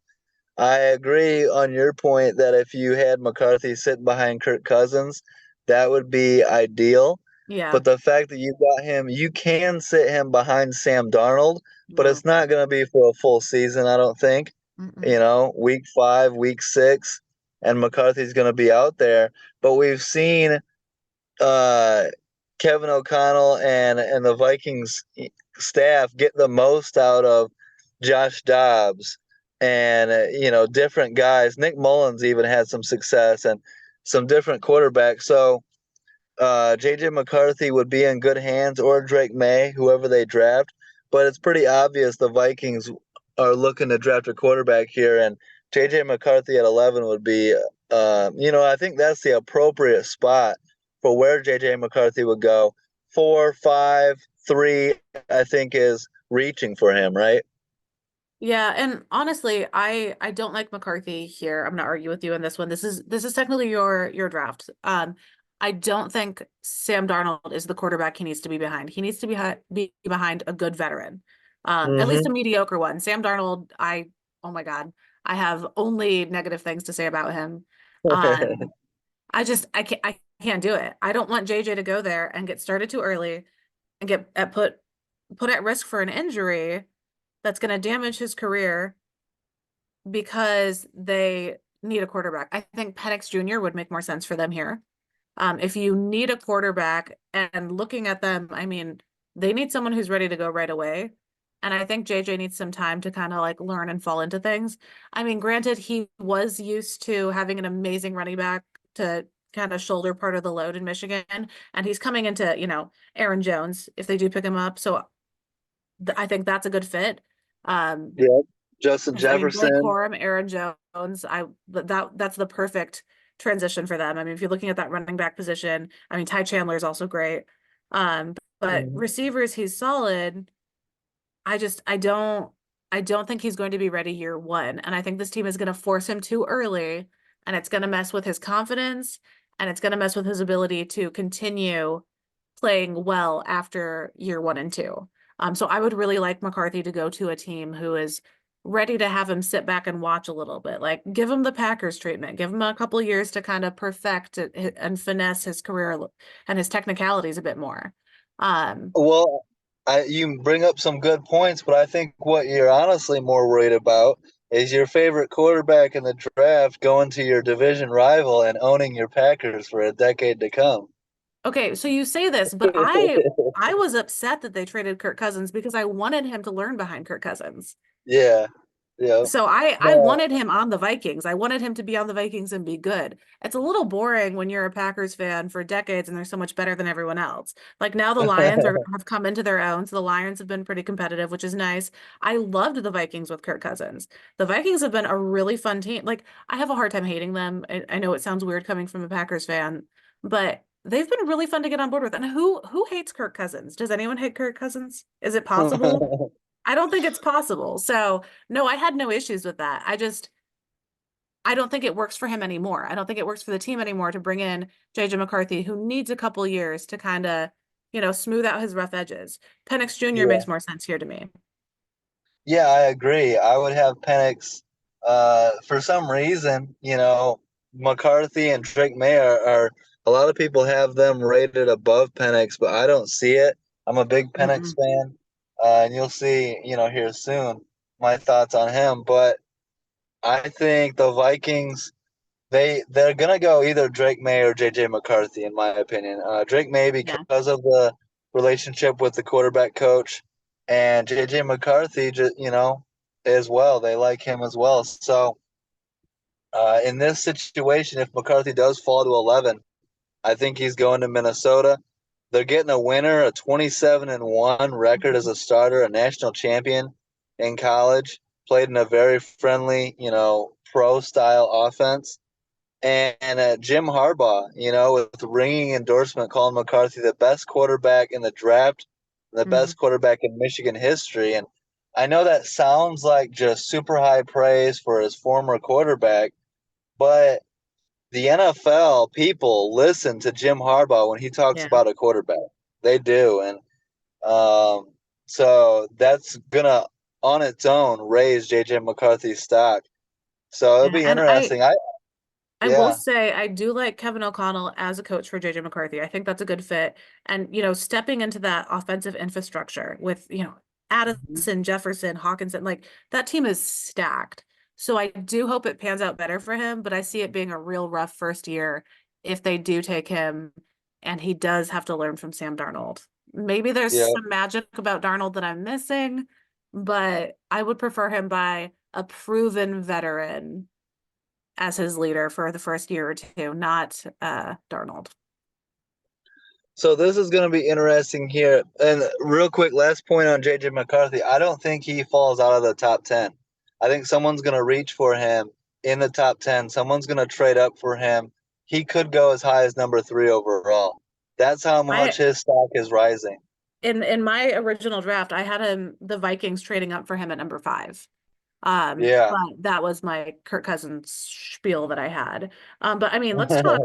I agree on your point that if you had McCarthy sitting behind Kirk Cousins, that would be ideal. Yeah. But the fact that you got him, you can sit him behind Sam Darnold, but No. it's not going to be for a full season, I don't think. Mm-mm. You know, week 5, week 6, and McCarthy's going to be out there. But we've seen uh, Kevin O'Connell and the Vikings staff get the most out of Josh Dobbs and different guys. Nick Mullins even had some success and some different quarterbacks. So JJ McCarthy would be in good hands, or Drake May, whoever they draft. But it's pretty obvious the Vikings are looking to draft a quarterback here, and JJ McCarthy at 11 would be, I think that's the appropriate spot for where JJ McCarthy would go. 4, 5, 3, I think is reaching for him, right? Yeah, and honestly, I don't like McCarthy here. I'm not arguing with you on this one. This is technically your draft. I don't think Sam Darnold is the quarterback he needs to be behind. He needs to be behind a good veteran. At least a Mm-hmm. mediocre one. Sam Darnold, oh my God, I have only negative things to say about him. Um, I can't do it. I don't want JJ to go there and get started too early and get put at risk for an injury that's going to damage his career because they need a quarterback. I think Penix Jr. would make more sense for them here. If you need a quarterback and looking at them, I mean, they need someone who's ready to go right away. And I think JJ needs some time to kind of like learn and fall into things. I mean, granted, he was used to having an amazing running back to kind of shoulder part of the load in Michigan. And he's coming into, Aaron Jones if they do pick him up. So I think that's a good fit. Yep. Justin Because I mean, Blake Jefferson. Corum, Aaron Jones, that's the perfect transition for them. I mean, if you're looking at that running back position, I mean, Ty Chandler is also great. But Mhm. receivers, he's solid. I don't think he's going to be ready year one. And I think this team is going to force him too early, and it's going to mess with his confidence, and it's going to mess with his ability to continue playing well after year one and two. So I would really like McCarthy to go to a team who is ready to have him sit back and watch a little bit. Like, give him the Packers treatment, give him a couple years to kind of perfect it and finesse his career and his technicalities a bit more. Um, Well, you bring up some good points, but I think what you're honestly more worried about is your favorite quarterback in the draft going to your division rival and owning your Packers for a decade to come. Okay, so you say this, but I was upset that they traded Kirk Cousins because I wanted him to learn behind Kirk Cousins. Yeah, yeah. So I No. wanted him on the Vikings. I wanted him to be on the Vikings and be good. It's a little boring when you're a Packers fan for decades and they're so much better than everyone else. Like now the Lions have come into their own, so the Lions have been pretty competitive, which is nice. I loved the Vikings with Kirk Cousins. The Vikings have been a really fun team. Like I have a hard time hating them. I know it sounds weird coming from a Packers fan, but they've been really fun to get on board with. And who hates Kirk Cousins? Does anyone hate Kirk Cousins? Is it possible? I don't think it's possible. So, no, I had no issues with that. I don't think it works for him anymore. I don't think it works for the team anymore to bring in JJ McCarthy, who needs a couple years to kind of, smooth out his rough edges. Penix Jr. Yeah. makes more sense here to me. Yeah, I agree. I would have Penix. For some reason, McCarthy and Drake May are a lot of people have them rated above Penix, but I don't see it. I'm a big Penix Mm-mm. fan, and you'll see, here soon my thoughts on him. But I think the Vikings they're gonna go either Drake May or JJ McCarthy, in my opinion. Drake May Yeah. because of the relationship with the quarterback coach, and JJ McCarthy, just as well. They like him as well. So in this situation, if McCarthy does fall to 11, I think he's going to Minnesota. They're getting a winner, a 27-1 record as a starter, a national champion in college. Played in a very friendly, pro style offense. And Jim Harbaugh, with ringing endorsement, calling McCarthy the best quarterback in the draft, the Mhm. best quarterback in Michigan history. And I know that sounds like just super high praise for his former quarterback, but the NFL people listen to Jim Harbaugh when he talks Yeah. about a quarterback. They do. And um, so that's going to, on its own, raise J.J. McCarthy's stock. So it'll Yeah. be And I interesting. I will Yeah. say I do like Kevin O'Connell as a coach for JJ McCarthy. I think that's a good fit. And, stepping into that offensive infrastructure with, Mhm. Addison, Jefferson, Hawkinson, like that team is stacked. So I do hope it pans out better for him, but I see it being a real rough first year if they do take him and he does have to learn from Sam Darnold. Maybe there's Yeah. some magic about Darnold that I'm missing, but I would prefer him by a proven veteran as his leader for the first year or two, not Darnold. So this is going to be interesting here. And real quick, last point on JJ McCarthy. I don't think he falls out of the top 10. I think someone's going to reach for him in the top 10. Someone's going to trade up for him. He could go as high as number 3 overall. That's how much I his stock is rising. in my original draft, I had the Vikings trading up for him at number 5. Yeah. But that was my Kirk Cousins spiel that I had. But I mean, let's talk,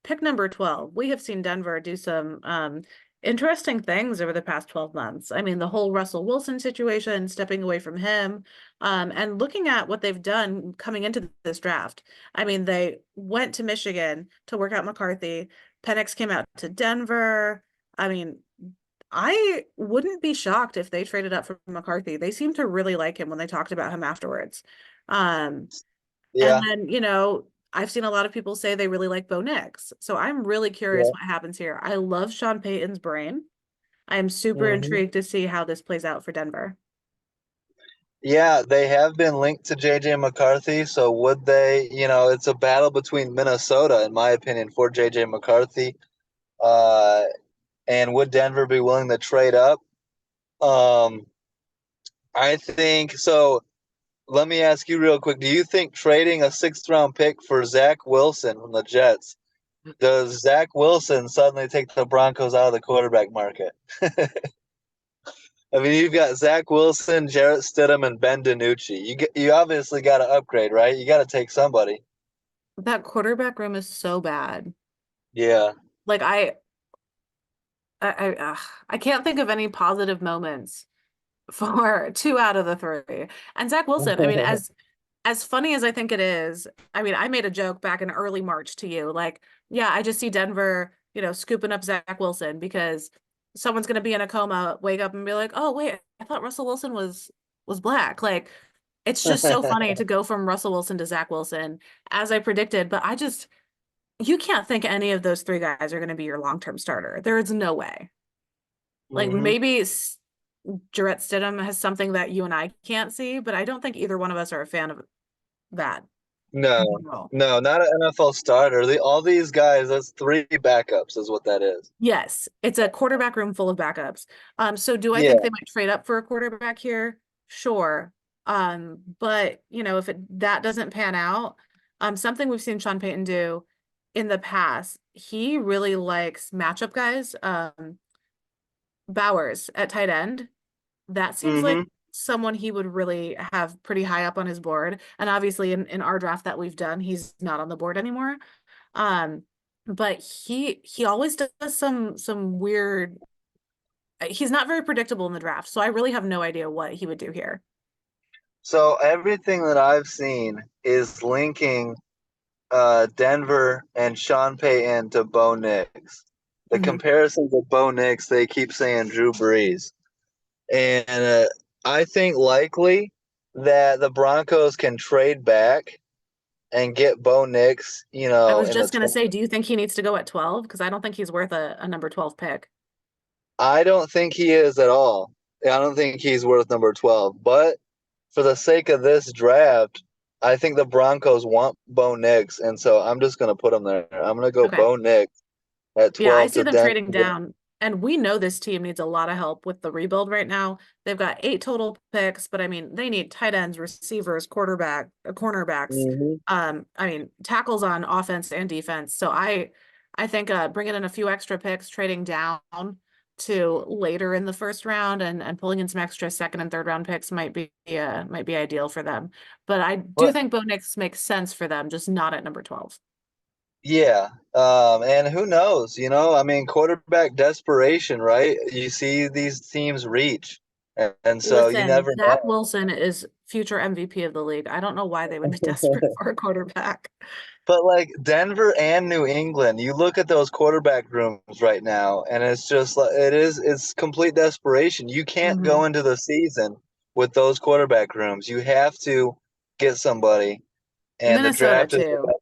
pick number 12. We have seen Denver do some interesting things over the past 12 months. I mean, the whole Russell Wilson situation, stepping away from him, and looking at what they've done coming into this draft. I mean, they went to Michigan to work out McCarthy. Penix came out to Denver. I mean, I wouldn't be shocked if they traded up for McCarthy. They seem to really like him when they talked about him afterwards. Um, and Yeah. then, I've seen a lot of people say they really like Bo Nix. So I'm really curious Yeah. what happens here. I love Sean Payton's brain. I am super Hmm. intrigued to see how this plays out for Denver. Yeah, they have been linked to JJ McCarthy. So would they, it's a battle between Minnesota, in my opinion, for JJ McCarthy. Uh, and would Denver be willing to trade up? Um, I think so. let me ask you real quick. Do you think trading a sixth round pick for Zach Wilson from the Jets, does Zach Wilson suddenly take the Broncos out of the quarterback market? I mean, you've got Zach Wilson, Jarrett Stidham, and Ben DiNucci. You obviously got to upgrade, right? You got to take somebody. That quarterback room is so bad. Yeah. Like I can't think of any positive moments for two out of the three. And Zach Wilson, I mean, as funny as I think it is, I mean, I made a joke back in early March to you, like, yeah, I just see Denver, scooping up Zach Wilson because someone's gonna be in a coma, wake up and be like, oh wait, I thought Russell Wilson was black. Like, it's just so funny to go from Russell Wilson to Zach Wilson, as I predicted, but you can't think any of those three guys are gonna be your long-term starter. There is no way. Like hmm maybe Jarrett Stidham has something that you and I can't see, but I don't think either one of us are a fan of that No, in general. no, not an NFL starter. All these guys, that's three backups, is what that is. Yes, it's a quarterback room full of backups. So do I Yeah. think they might trade up for a quarterback here? Sure. But if that doesn't pan out, something we've seen Sean Payton do in the past, he really likes matchup guys. Bowers at tight end, that seems like hmm someone he would really have pretty high up on his board. And obviously in our draft that we've done, he's not on the board anymore. Um, but he always does some weird, he's not very predictable in the draft. So I really have no idea what he would do here. So everything that I've seen is linking Denver and Sean Payton to Bo Nix. The Mhm. comparisons of Bo Nix, they keep saying Drew Brees. And I think likely that the Broncos can trade back and get Bo Nix, I was in the just gonna 20. say, do you think he needs to go at 12? Because I don't think he's worth a number 12 pick. I don't think he is at all. I don't think he's worth number 12. But for the sake of this draft, I think the Broncos want Bo Nix. And so I'm just going to put him there. I'm going to go Okay. Bo Nix at Yeah, I 12 see to them trading Denver. down. And we know this team needs a lot of help with the rebuild right now. They've got 8 total picks, but I mean, they need tight ends, receivers, cornerbacks. hmm I mean, tackles on offense and defense. So I think bringing in a few extra picks, trading down to later in the first round and pulling in some extra second and third round picks might be ideal for them. But I do But think Bo Nix makes sense for them, just not at number 12. yeah, and who knows? I mean, quarterback desperation, right? You see these teams reach, and so you Listen, never Zach know. Wilson is future MVP of the league. I don't know why they would be desperate for a quarterback. But like Denver and New England, you look at those quarterback rooms right now, and it's just like it's complete desperation. You can't Hmm. go into the season with those quarterback rooms. You have to get somebody, and the Minnesota draft is the too. best.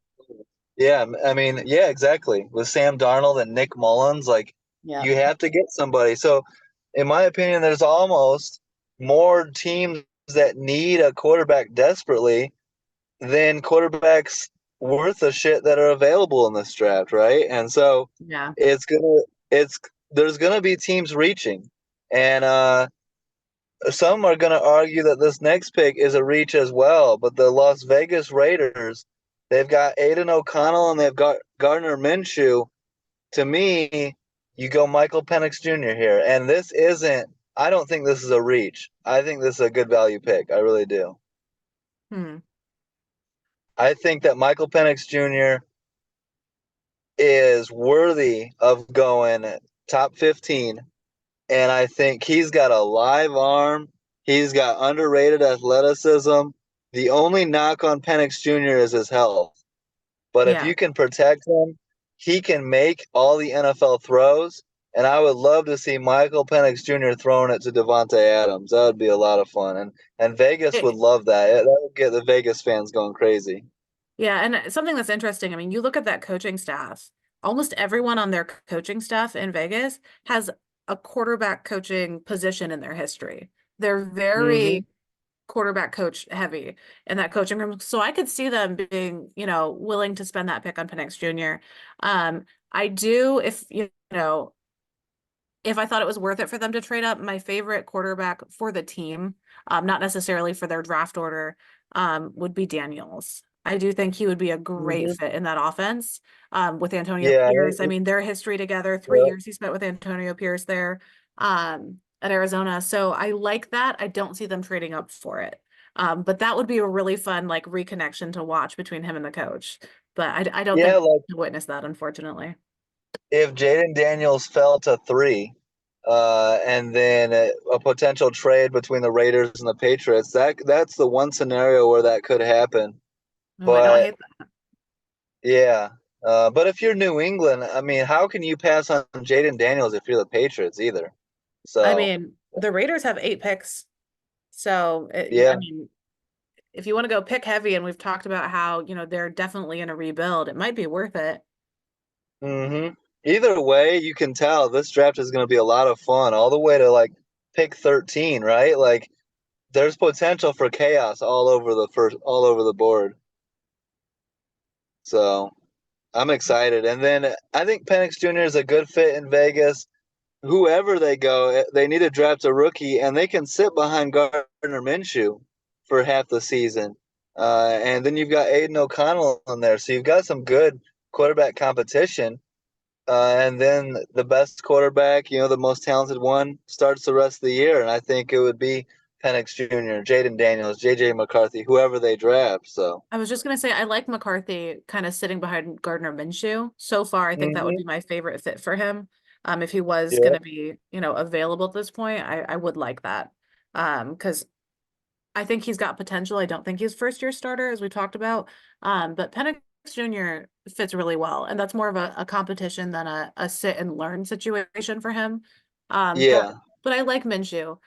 Yeah, I mean, yeah, exactly. With Sam Darnold and Nick Mullins, like Yeah. you have to get somebody. So, in my opinion, there's almost more teams that need a quarterback desperately than quarterbacks worth of shit that are available in this draft, right? And so Yeah. it's gonna it's there's gonna be teams reaching, and some are gonna argue that this next pick is a reach as well. But the Las Vegas Raiders, they've got Aiden O'Connell and they've got Gardner Minshew. To me, you go Michael Penix Jr. here, and this isn't. I don't think this is a reach. I think this is a good value pick. I really do. Hmm. I think that Michael Penix Jr. is worthy of going top 15. And I think he's got a live arm. He's got underrated athleticism. The only knock on Penix Jr. is his health. But if Yeah. you can protect him, he can make all the NFL throws. And I would love to see Michael Penix Jr. throwing it to Devontae Adams. That would be a lot of fun. And Vegas would It, love that. That would get the Vegas fans going crazy. yeah. And something that's interesting, I mean, you look at that coaching staff, almost everyone on their coaching staff in Vegas has a quarterback coaching position in their history. They're hmm very quarterback coach heavy in that coaching room. So I could see them being, willing to spend that pick on Penix Jr. I do, if I thought it was worth it for them to trade up, my favorite quarterback for the team, not necessarily for their draft order, would be Daniels. I do think he would be a great Hmm. fit in that offense, with Antonio Yeah, Pierce. I mean, their history together, 3 years he spent with Antonio Pierce there, at Arizona. So I like that. I don't see them trading up for it. But that would be a really fun like reconnection to watch between him and the coach. But I don't yeah. think Like to witness that, unfortunately. if Jaden Daniels fell to 3, and then a potential trade between the Raiders and the Patriots, that's the one scenario where that could happen. Oh, I don't But hate that. yeah, but if you're New England, I mean, how can you pass on Jaden Daniels if you're the Patriots either? I So mean, the Raiders have 8 picks. So, I yeah. mean, if you want to go pick heavy, and we've talked about how, they're definitely in a rebuild, it might be worth it. Hmm. Either way, you can tell this draft is going to be a lot of fun, all the way to like pick 13, right? Like there's potential for chaos all over the board. So I'm excited. And then I think Penix Jr. is a good fit in Vegas. Whoever they go, they need to draft a rookie, and they can sit behind Gardner Minshew for half the season. And then you've got Aiden O'Connell in there, so you've got some good quarterback competition. And then the best quarterback, the most talented one, starts the rest of the year. And I think it would be Penix Jr., Jaden Daniels, J.J. McCarthy, whoever they draft. So, I was just gonna say I like McCarthy kind of sitting behind Gardner Minshew. So far, I think that would hmm, be my favorite fit for him. If he was yeah, gonna be, available at this point, I would like that. Because I think he's got potential. I don't think he's first year starter, as we talked about. But Penix Jr. fits really well, and that's more of a competition than a sit and learn situation for him. Um, but yeah. but I like Minshew.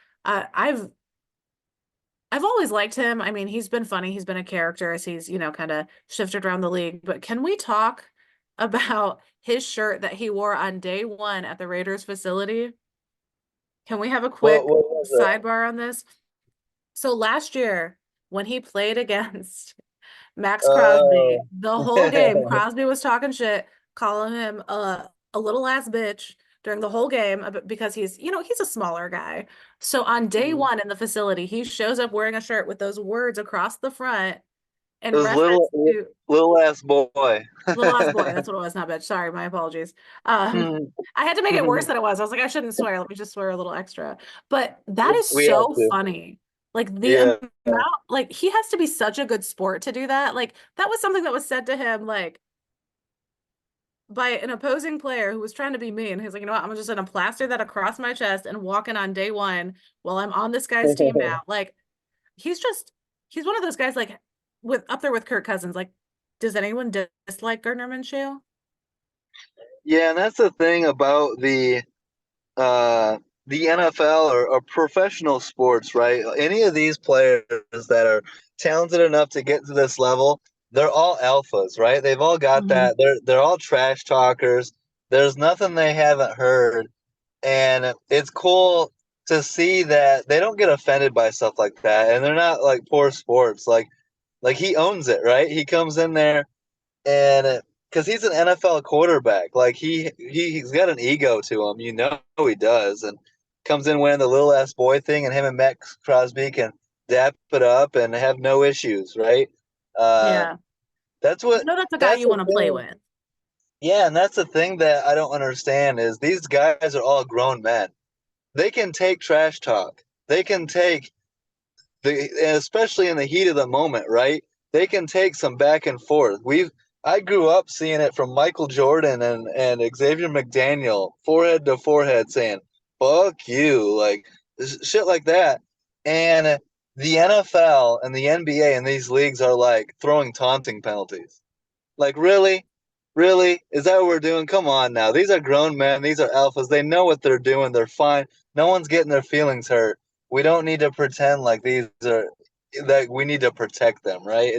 I've always liked him. I mean, he's been funny. He's been a character as he's, kind of shifted around the league. But can we talk about his shirt that he wore on day one at the Raiders facility? Can we have a quick What was it? sidebar on this? So last year, when he played against Max Crosby, Oh, the whole game, Crosby was talking shit, calling him a little ass bitch during the whole game because he's a smaller guy. So on day it one in the facility, he shows up wearing a shirt with those words across the front in was reference to little ass boy. little ass boy. That's what it was, not bitch. Sorry, my apologies. Um, I had to make it worse than it was. I was like, I shouldn't swear. Let me just swear a little extra. But that is We have so to. funny. Like the Yeah. amount, like he has to be such a good sport to do that. Like that was something that was said to him, like by an opposing player who was trying to be mean. He's like, you know what? I'm just gonna plaster that across my chest and walk in on day one while I'm on this guy's team now. Like he's just he's one of those guys like with up there with Kirk Cousins. Like, does anyone dislike Gardner Minshew? Yeah, and that's the thing about uh the NFL or professional sports, right? Any of these players that are talented enough to get to this level, they're all alphas, right? They've all got Mhm. that. They're all trash talkers. There's nothing they haven't heard, and it's cool to see that they don't get offended by stuff like that, and they're not like poor sports. Like he owns it, right? He comes in there and because he's an NFL quarterback, like he's got an ego to him, he does, and comes in wearing the little ass boy thing, and him and Max Crosby can dap it up and have no issues, right? Uh, Yeah. that's You what know that's a guy that's you the want to play thing. with. Yeah, and that's the thing that I don't understand is these guys are all grown men. They can take trash talk. They can take especially in the heat of the moment, right? They can take some back and forth. I grew up seeing it from Michael Jordan and Xavier McDaniel, forehead to forehead, saying "fuck you," like shit like that. And the NFL and the NBA and these leagues are like throwing taunting penalties. Like, really? Really? Is that what we're doing? Come on now. These are grown men. These are alphas. They know what they're doing. They're fine. No one's getting their feelings hurt. We don't need to pretend like these are that we need to protect them, right?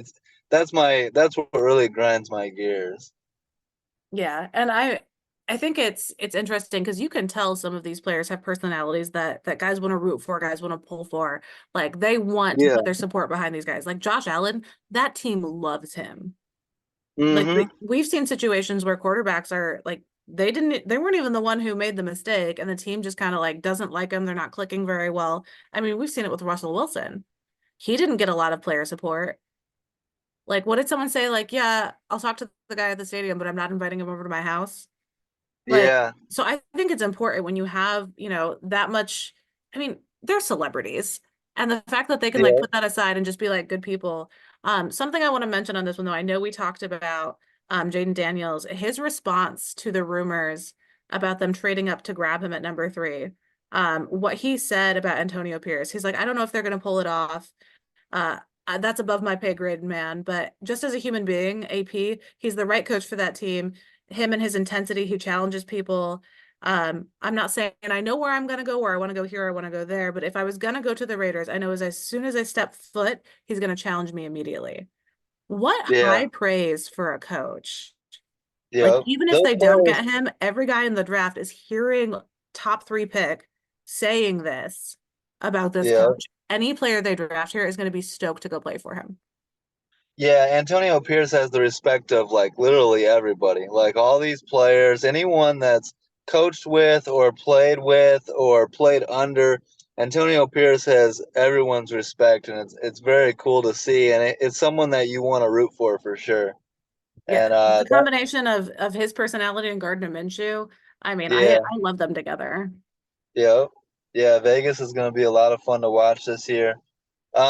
That's what really grinds my gears. Yeah, and I think it's interesting because you can tell some of these players have personalities that guys want to root for, guys want to pull for. Like they want to Yeah. put their support behind these guys. Like Josh Allen, that team loves him. Like Mm-hmm. we've seen situations where quarterbacks are like they weren't even the one who made the mistake, and the team just kind of like doesn't like them. They're not clicking very well. I mean, we've seen it with Russell Wilson. he didn't get a lot of player support. Like, what did someone say? Like, yeah, I'll talk to the guy at the stadium, but I'm not inviting him over to my house. Like, Yeah, so I think it's important when you have, that much. I mean, they're celebrities. And the fact that they can like yeah, put that aside and just be like good people. Something I want to mention on this one, though, I know we talked about Jaden Daniels, his response to the rumors about them trading up to grab him at number 3. What he said about Antonio Pierce, he's like, I don't know if they're gonna pull it off. Uh, that's above my pay grade, man. But just as a human being, AP, he's the right coach for that team. Him and his intensity, he challenges people. I'm not saying I know where I'm gonna go, where I want to go here, or I want to go there. But if I was gonna go to the Raiders, I know as soon as I step foot, he's gonna challenge me immediately. What yeah, high praise for a coach. Like, yeah. even if Those they don't players, get him, every guy in the draft is hearing top 3 pick saying this about this yeah. coach. Any player they draft here is going to be stoked to go play for him. Yeah, Antonio Pierce has the respect of like literally everybody. Like all these players, anyone that's coached with or played under, Antonio Pierce has everyone's respect, and it's very cool to see, and it's someone that you want to root for sure. Yeah, And the that combination of his personality and Gardner Minshew, I mean, I yeah, love them together. yeah, yeah. Vegas is going to be a lot of fun to watch this year.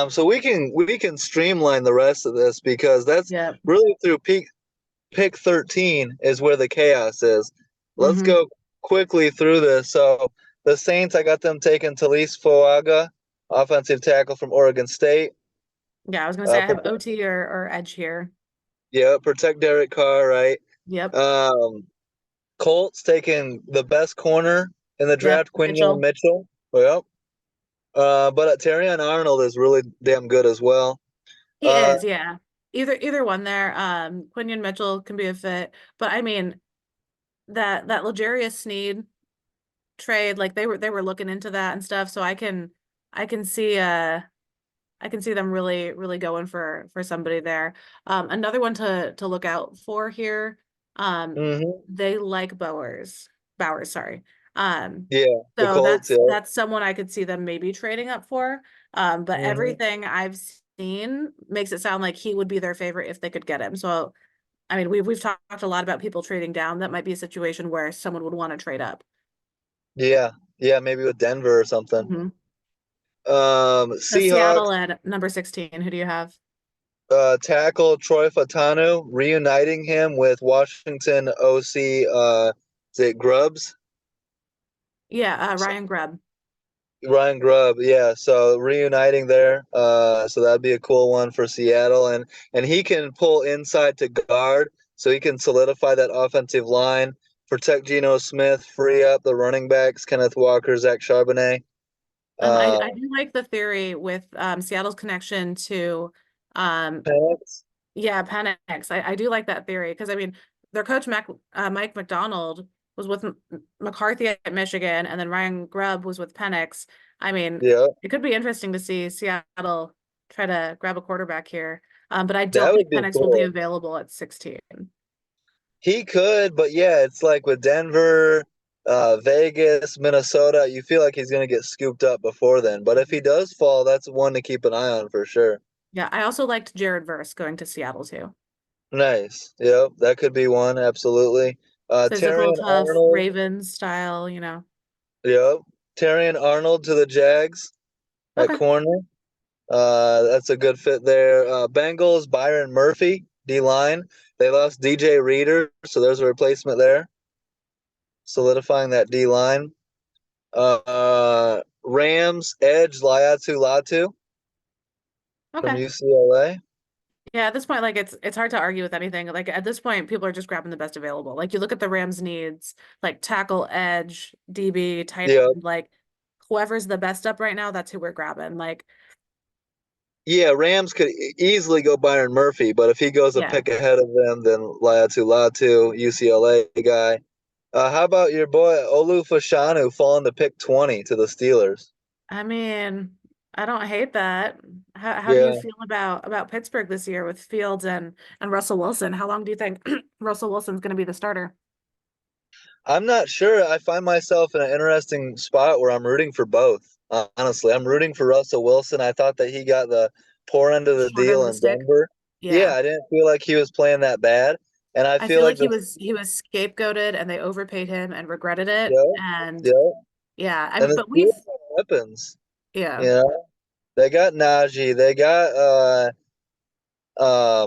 So we can streamline the rest of this because that's Yeah. really through pick 13 is where the chaos is. Let's Hmm. go quickly through this. So the Saints, I got them taking Talise Fuaga, offensive tackle from Oregon State. Yeah, I was gonna say Uh, I have protect, OT or Edge here. yeah, protect Derek Carr, right? Yep. Um, Colts taking the best corner in the Yep. draft, Quinion Mitchell. Mitchell. Yep. But Terrion Arnold is really damn good as well. He Uh, is, yeah. Either one there. Quinion Mitchell can be a fit, but I mean that L'Jarius Sneed trade, like they were looking into that and stuff. So I can see I can see them really going for somebody there. Another one to look out for here. mhm. They like Bowers, sorry. Um, Yeah, the so Colts. that's Yeah. that's someone I could see them maybe trading up for. But Hmm. everything I've seen makes it sound like he would be their favorite if they could get him. So I mean, we've talked a lot about people trading down. That might be a situation where someone would want to trade up. Yeah, yeah, maybe with Denver or something. Mhm. So Seahawks Seattle at number 16, who do you have? tackle Troy Fatanu, reuniting him with Washington OC. Is it Grubbs? Yeah, So, Ryan Grubb. Ryan Grubb, yeah. So reuniting there. So that'd be a cool one for Seattle, and he can pull inside to guard, so he can solidify that offensive line, protect Geno Smith, free up the running backs, Kenneth Walker, Zach Charbonnet. Uh, I do like the theory with Seattle's connection to um Penix, yeah, Penix. I do like that theory because I mean their coach Mike McDonald was with McCarthy at Michigan and then Ryan Grubb was with Penix. I mean, yeah, it could be interesting to see Seattle try to grab a quarterback here. But I that don't would think be Penix will be cool. available at 16. He could, but yeah, it's like with Denver, Vegas, Minnesota, you feel like he's going to get scooped up before then. But if he does fall, that's one to keep an eye on for sure. Yeah, I also liked Jared Verse going to Seattle too. Nice. Yep, that could be one. Absolutely. Physical, Terrion tough, Arnold. Ravens style. Yep. Terrion Arnold to the Jags at Okay. corner. That's a good fit there. Bengals, Byron Murphy, D line. They lost DJ Reader, so there's a replacement there, solidifying that D line. Rams edge Liatu Latu from Okay. UCLA. Yeah, at this point, like it's hard to argue with anything. Like at this point, people are just grabbing the best available. Like you look at the Rams' needs, like tackle, edge, DB, tight Yeah, end, like whoever's the best up right now, that's who we're grabbing. Like, yeah. Rams could easily go Byron Murphy, but if he goes a yeah. pick ahead of them, then Liatu Latu, UCLA guy. How about your boy Olu Fashanu falling to pick 20 to the Steelers? I mean, I don't hate that. How do you Yeah, feel about Pittsburgh this year with Fields and Russell Wilson? How long do you think Russell Wilson's going to be the starter? I'm not sure. I find myself in an interesting spot where I'm rooting for both. Honestly, I'm rooting for Russell Wilson. I thought that he got the poor end of the Short end deal of the in stick. Denver. Yeah, Yeah. I didn't feel like he was playing that bad, and I I feel feel like like the he was scapegoated and they overpaid him and regretted it. yeah, And yeah, yeah, I and mean, the but we've Steelers have weapons. yeah. You know, they got Najee, they got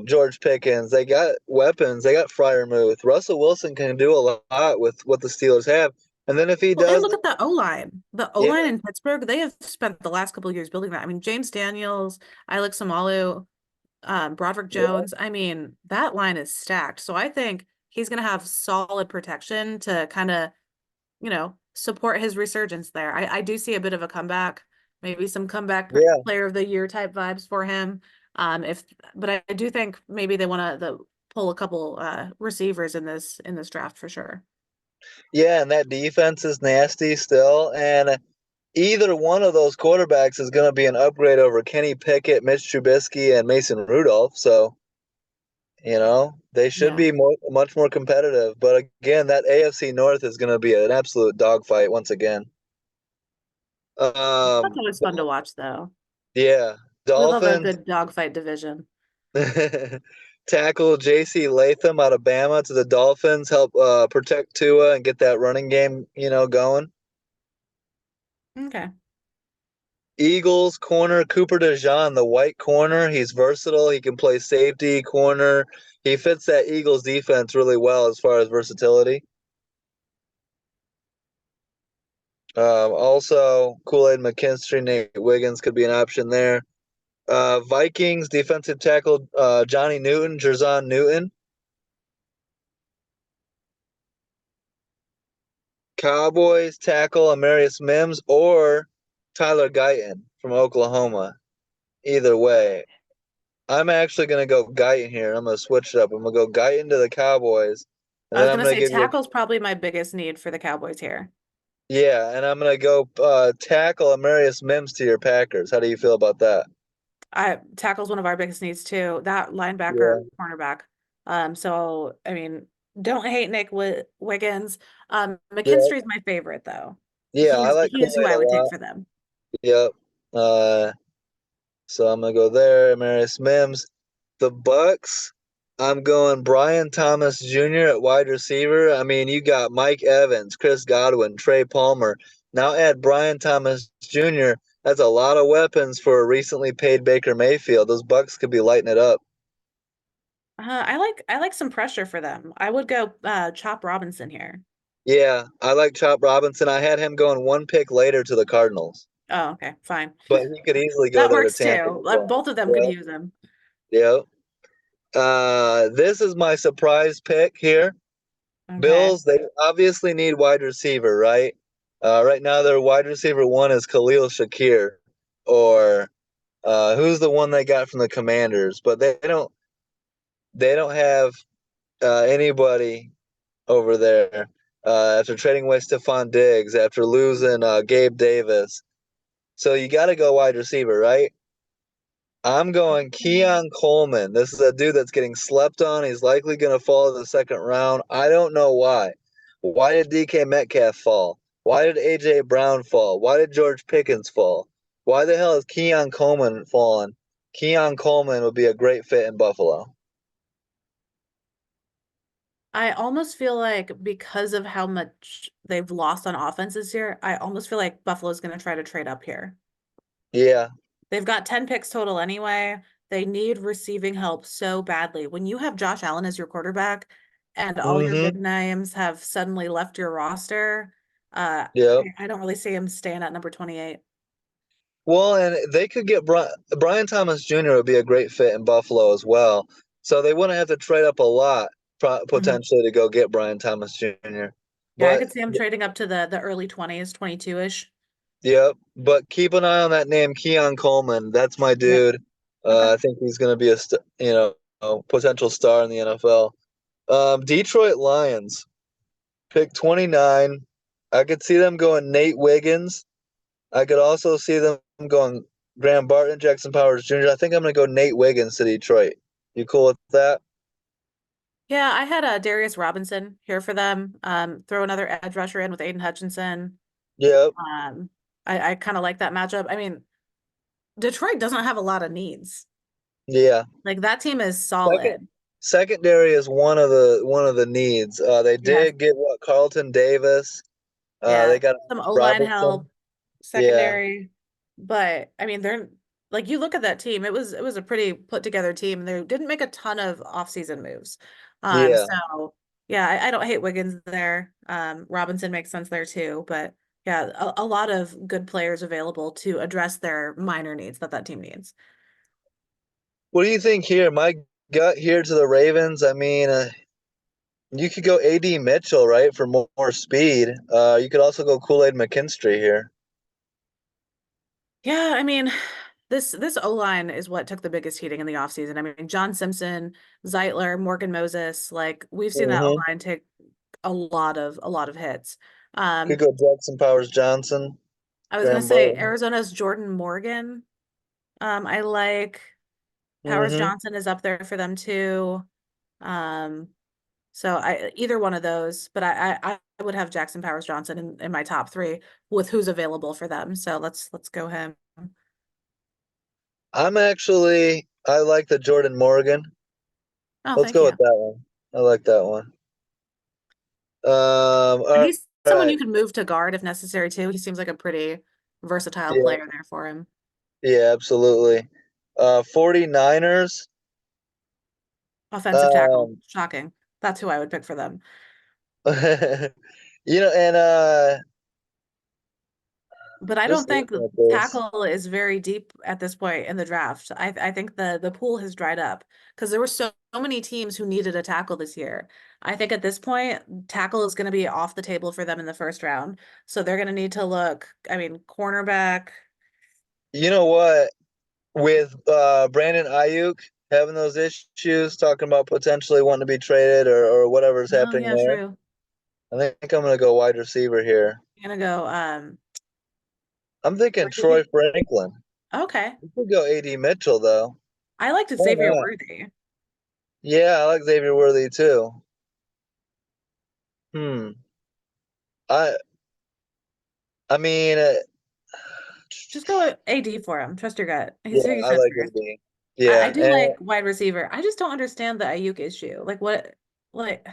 George Pickens, they got weapons, they got Fryermuth. Russell Wilson can do a lot with what the Steelers have, and then if he Well, and does, look at the O-line. The yeah, O-line in Pittsburgh, they have spent the last couple of years building that. I mean, James Daniels, Alex Samalu, Broderick yeah, Jones. I mean, that line is stacked. So I think he's going to have solid protection to kind of, support his resurgence there. I do see a bit of a comeback, maybe some comeback yeah. player of the year type vibes for him. If but I do think maybe they want to pull a couple receivers in this draft for sure. Yeah, and that defense is nasty still. And either one of those quarterbacks is going to be an upgrade over Kenny Pickett, Mitch Trubisky, and Mason Rudolph. So, they should Yeah. be much more competitive. But again, that AFC North is going to be an absolute dogfight once again. That's Um, always fun to watch though. yeah, We love a Dolphins good dogfight division. tackle J.C. Latham out of Bama to the Dolphins, help protect Tua and get that running game, going. Okay. Eagles corner Cooper DeJean, the white corner. He's versatile. He can play safety, corner. He fits that Eagles defense really well as far as versatility. Also, Kool-Aid McKinstry, Nate Wiggins could be an option there. Vikings defensive tackle Johnny Newton, Jerzon Newton. Cowboys tackle Amarius Mims or Tyler Guyton from Oklahoma. Either way, I'm actually going to go Guyton here. I'm going to switch it up. I'm going to go Guyton to the Cowboys. And I was then I'm gonna going to say give you, tackle's probably my biggest need for the Cowboys here. yeah, and I'm going to go tackle Amarius Mims to your Packers. How do you feel about that? I tackle's one of our biggest needs too. That linebacker, Yeah, cornerback. So I mean, don't hate Wiggins. yeah, McKinstry's my favorite though. yeah. I like He is who Kool-Aid I a would take lot. for them. Yep. Uh, so I'm going to go there. Amarius Mims. The Bucks, I'm going Brian Thomas Jr. at wide receiver. I mean, you got Mike Evans, Chris Godwin, Trey Palmer. Now add Brian Thomas Jr. That's a lot of weapons for a recently paid Baker Mayfield. Those Bucks could be lighting it up. I like some pressure for them. I would go Chop Robinson here. Yeah, I like Chop Robinson. I had him going one pick later to the Cardinals, Oh, okay, fine. but he could easily go That there to works Tampa too. as Like well. both of them could Yeah, use him. yeah. This is my surprise pick here. Okay. Bills, they obviously need wide receiver, right? Right now, their wide receiver one is Khalil Shakir, or who's the one they got from the Commanders? But they don't have anybody over there after trading away Stephon Diggs, after losing Gabe Davis. So you got to go wide receiver, right? I'm going Keon Coleman. This is a dude that's getting slept on. He's likely going to fall in the second round. I don't know why. Why did DK Metcalf fall? Why did AJ Brown fall? Why did George Pickens fall? Why the hell is Keon Coleman fallen? Keon Coleman would be a great fit in Buffalo. I almost feel like because of how much they've lost on offense this year, I almost feel like Buffalo's going to try to trade up here. Yeah. They've got 10 picks total anyway. They need receiving help so badly. When you have Josh Allen as your quarterback and all your Mm-hmm. big names have suddenly left your roster, Yep. I don't really see him staying at number 28. Well, and they could get Brian Thomas Jr. would be a great fit in Buffalo as well. So they wouldn't have to trade up a lot Mhm. potentially to go get Brian Thomas Jr. Yeah, I But could see him trading up to the early 20s, 22-ish. yep, but keep an eye on that name, Keon Coleman. That's my Yep. dude. Okay. I think he's going to be a potential star in the NFL. Detroit Lions pick 29. I could see them going Nate Wiggins. I could also see them going Graham Barton, Jackson Powers Jr. I think I'm going to go Nate Wiggins to Detroit. You cool with that? Yeah, I had Darius Robinson here for them. Throw another edge rusher in with Aiden Hutchinson. Yep. Um, I kind of like that matchup. I mean, Detroit doesn't have a lot of needs. Yeah. Like that team is Second solid. secondary is one of the needs. They Yes. did get what Carlton Davis. Yeah. They got Some O-line Robinson. help, Yeah. secondary. But I mean, they're like you look at that team, it was a pretty put together team. They didn't make a ton of offseason moves. Yeah. So yeah, I don't hate Wiggins there. Robinson makes sense there too, but yeah, a lot of good players available to address their minor needs that that team needs. What do you think here? My gut here to the Ravens. I mean, you could go AD Mitchell, right, for more speed. You could also go Kool-Aid McKinstry here. Yeah, I mean, this O-line is what took the biggest heating in the offseason. I mean, John Simpson, Zeitler, Morgan Moses, like we've seen that Mm-hmm. O-line take a lot of hits. Could Um, go Jackson Powers Johnson, I was gonna Graham say Butler. Arizona's Jordan Morgan. I like Powers Mm-hmm. Johnson is up there for them too. Um, so I either one of those, but I would have Jackson Powers Johnson in my top three with who's available for them. So let's go him. I like the Jordan Morgan. Oh, Let's thank go you. with that one. I like that one. And All he's someone right. you can move to guard if necessary too. He seems like a pretty versatile Yeah, player there for him. yeah, absolutely. 49ers. Offensive tackle, Um, shocking. That's who I would pick for them. and But I don't just think looking at this. tackle is very deep at this point in the draft. I think the pool has dried up because there were so many teams who needed a tackle this year. I think at this point, tackle is going to be off the table for them in the first round. So they're going to need to look, I mean, cornerback. You know what? With Brandon Ayuk having those issues, talking about potentially wanting to be traded or whatever's Oh, happening yeah, there, true. I think I'm gonna go wide receiver here. I'm gonna go I'm thinking Troy Worthy. Franklin. Okay. You could go AD Mitchell though. I liked Why Xavier not? Worthy. Yeah, I like Xavier Worthy too. Hmm. I I mean, Just go with AD for him. Trust your gut. He's who yeah, you I said like first. AD. I Yeah, do and like wide receiver. I just don't understand the Ayuk issue. Like what like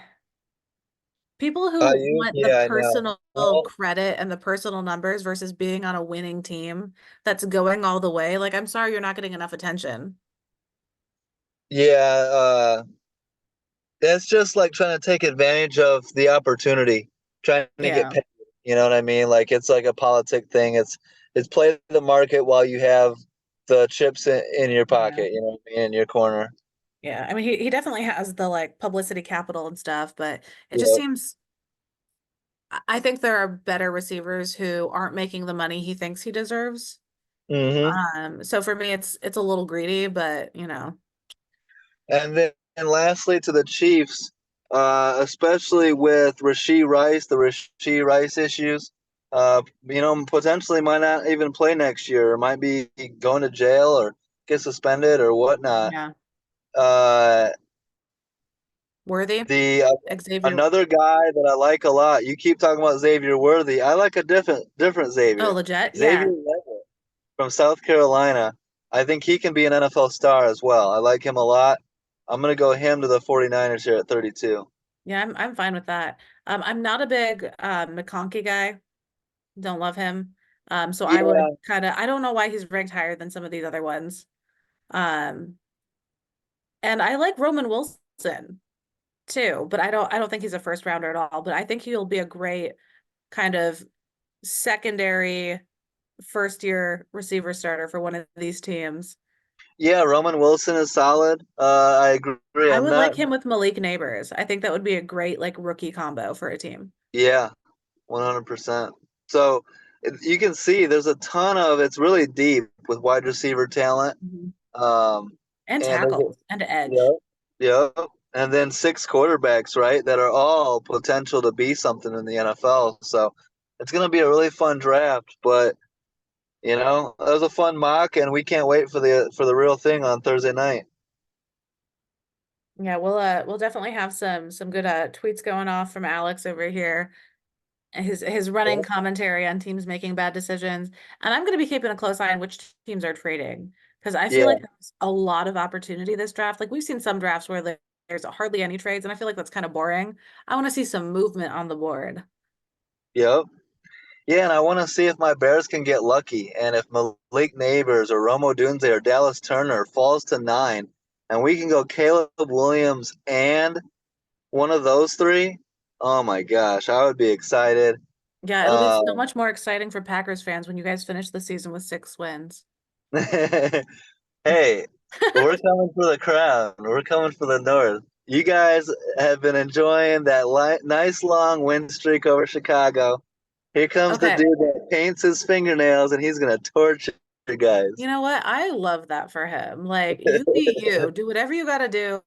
people who Ayuk, want the yeah, I know. personal Well, credit and the personal numbers versus being on a winning team that's going all the way. Like, I'm sorry you're not getting enough attention. yeah, that's just like trying to take advantage of the opportunity, trying to get Yeah. paid. You know what I mean? Like it's like a politic thing. It's play the market while you have the chips in your Yeah. pocket. You know what I mean? In your corner. Yeah. I mean, he definitely has the like publicity capital and stuff, but it just Yep. seems I think there are better receivers who aren't making the money he thinks he deserves. Hmm. So for me it's a little greedy, but you know. And lastly, to the Chiefs, especially with the Rasheed Rice issues. Potentially might not even play next year, or might be going to jail or get suspended or whatnot. Yeah. Uh, Worthy. the Xavier. Another guy that I like a lot. You keep talking about Xavier Worthy. I like a different Oh, Xavier. legit. Xavier Yeah. Leggett from South Carolina. I think he can be an NFL star as well. I like him a lot. I'm gonna go him to the 49ers here at 32. Yeah, I'm fine with that. I'm not a big McConkey guy. Don't love him. So I would Yeah, kind of I don't know why he's ranked higher than some of these other ones. Um, and I like Roman Wilson too, but I don't think he's a first rounder at all. But I think he'll be a great kind of secondary first year receiver starter for one of these teams. yeah. Roman Wilson is solid. I agree. I I'm would like not. him with Malik Neighbors. I think that would be a great like rookie combo for a team. Yeah, 100%. So you can see there's a ton of. It's really deep with wide receiver talent. Mhm. Um, And and there's tackles and edge. yeah, yeah, and then six quarterbacks, right, that are all potential to be something in the NFL. So it's going to be a really fun draft. But that was a fun mock, and we can't wait for the real thing on Thursday night. Yeah, we'll definitely have some good tweets going off from Alex over here. his running commentary on teams making bad decisions. And I'm going to be keeping a close eye on which teams are trading because I feel Yeah. like there's a lot of opportunity this draft. Like we've seen some drafts where there's hardly any trades, and I feel like that's kind of boring. I want to see some movement on the board. Yep. Yeah, and I want to see if my Bears can get lucky, and if Malik Neighbors or Romo Dunze or Dallas Turner falls to 9, and we can go Caleb Williams and one of those three. Oh my gosh, I would be excited. Yeah, it'll be so Um, much more exciting for Packers fans when you guys finish the season with 6 wins. hey, we're coming for the crown. We're coming for the North. You guys have been enjoying that nice long win streak over Chicago. Here comes the Okay. dude that paints his fingernails, and he's gonna torture you guys. You know what? I love that for him. Like, you be you, do whatever you got to do,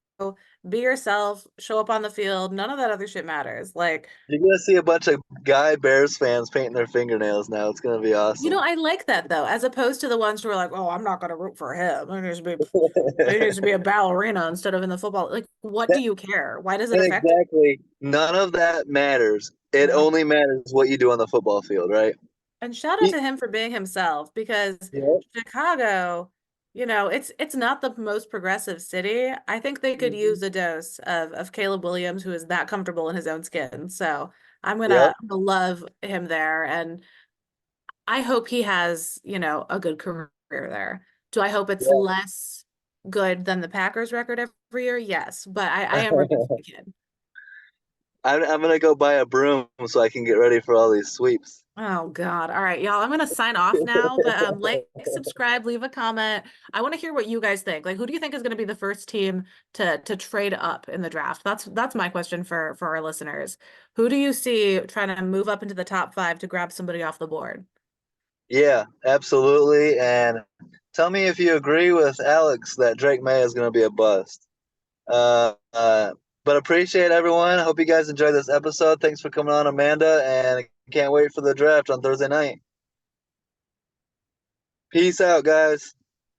be yourself, show up on the field. None of that other shit matters. Like, You're gonna see a bunch of guy Bears fans painting their fingernails now. It's gonna be awesome. I like that though, as opposed to the ones who are like, oh, I'm not going to root for him. There needs to be a ballerina instead of in the football. Like, what do That- you care? Why does it affect exactly. None of that matters. you? It No. only matters what you do on the football field, right? And shout out Ye- to him for being himself because Yep. Chicago, it's not the most progressive city. I think they could Mhm. use a dose of Caleb Williams, who is that comfortable in his own skin. So Yep. I'm gonna love him there, and I hope he has, a good career there. Do I hope it's Yep. less good than the Packers record every year? Yes, but I am rooting for the kid. I'm gonna go buy a broom so I can get ready for all these sweeps. Oh God. All right, y'all. I'm gonna sign off now, but like, subscribe, leave a comment. I want to hear what you guys think. Like, who do you think is gonna be the first team to trade up in the draft? That's my question for our listeners. Who do you see trying to move up into the top 5 to grab somebody off the board? Yeah, absolutely. And tell me if you agree with Alex that Drake May is gonna be a bust. Uh, uh, but appreciate everyone. Hope you guys enjoyed this episode. Thanks for coming on, Amanda, and can't wait for the draft on Thursday night. Peace out, guys.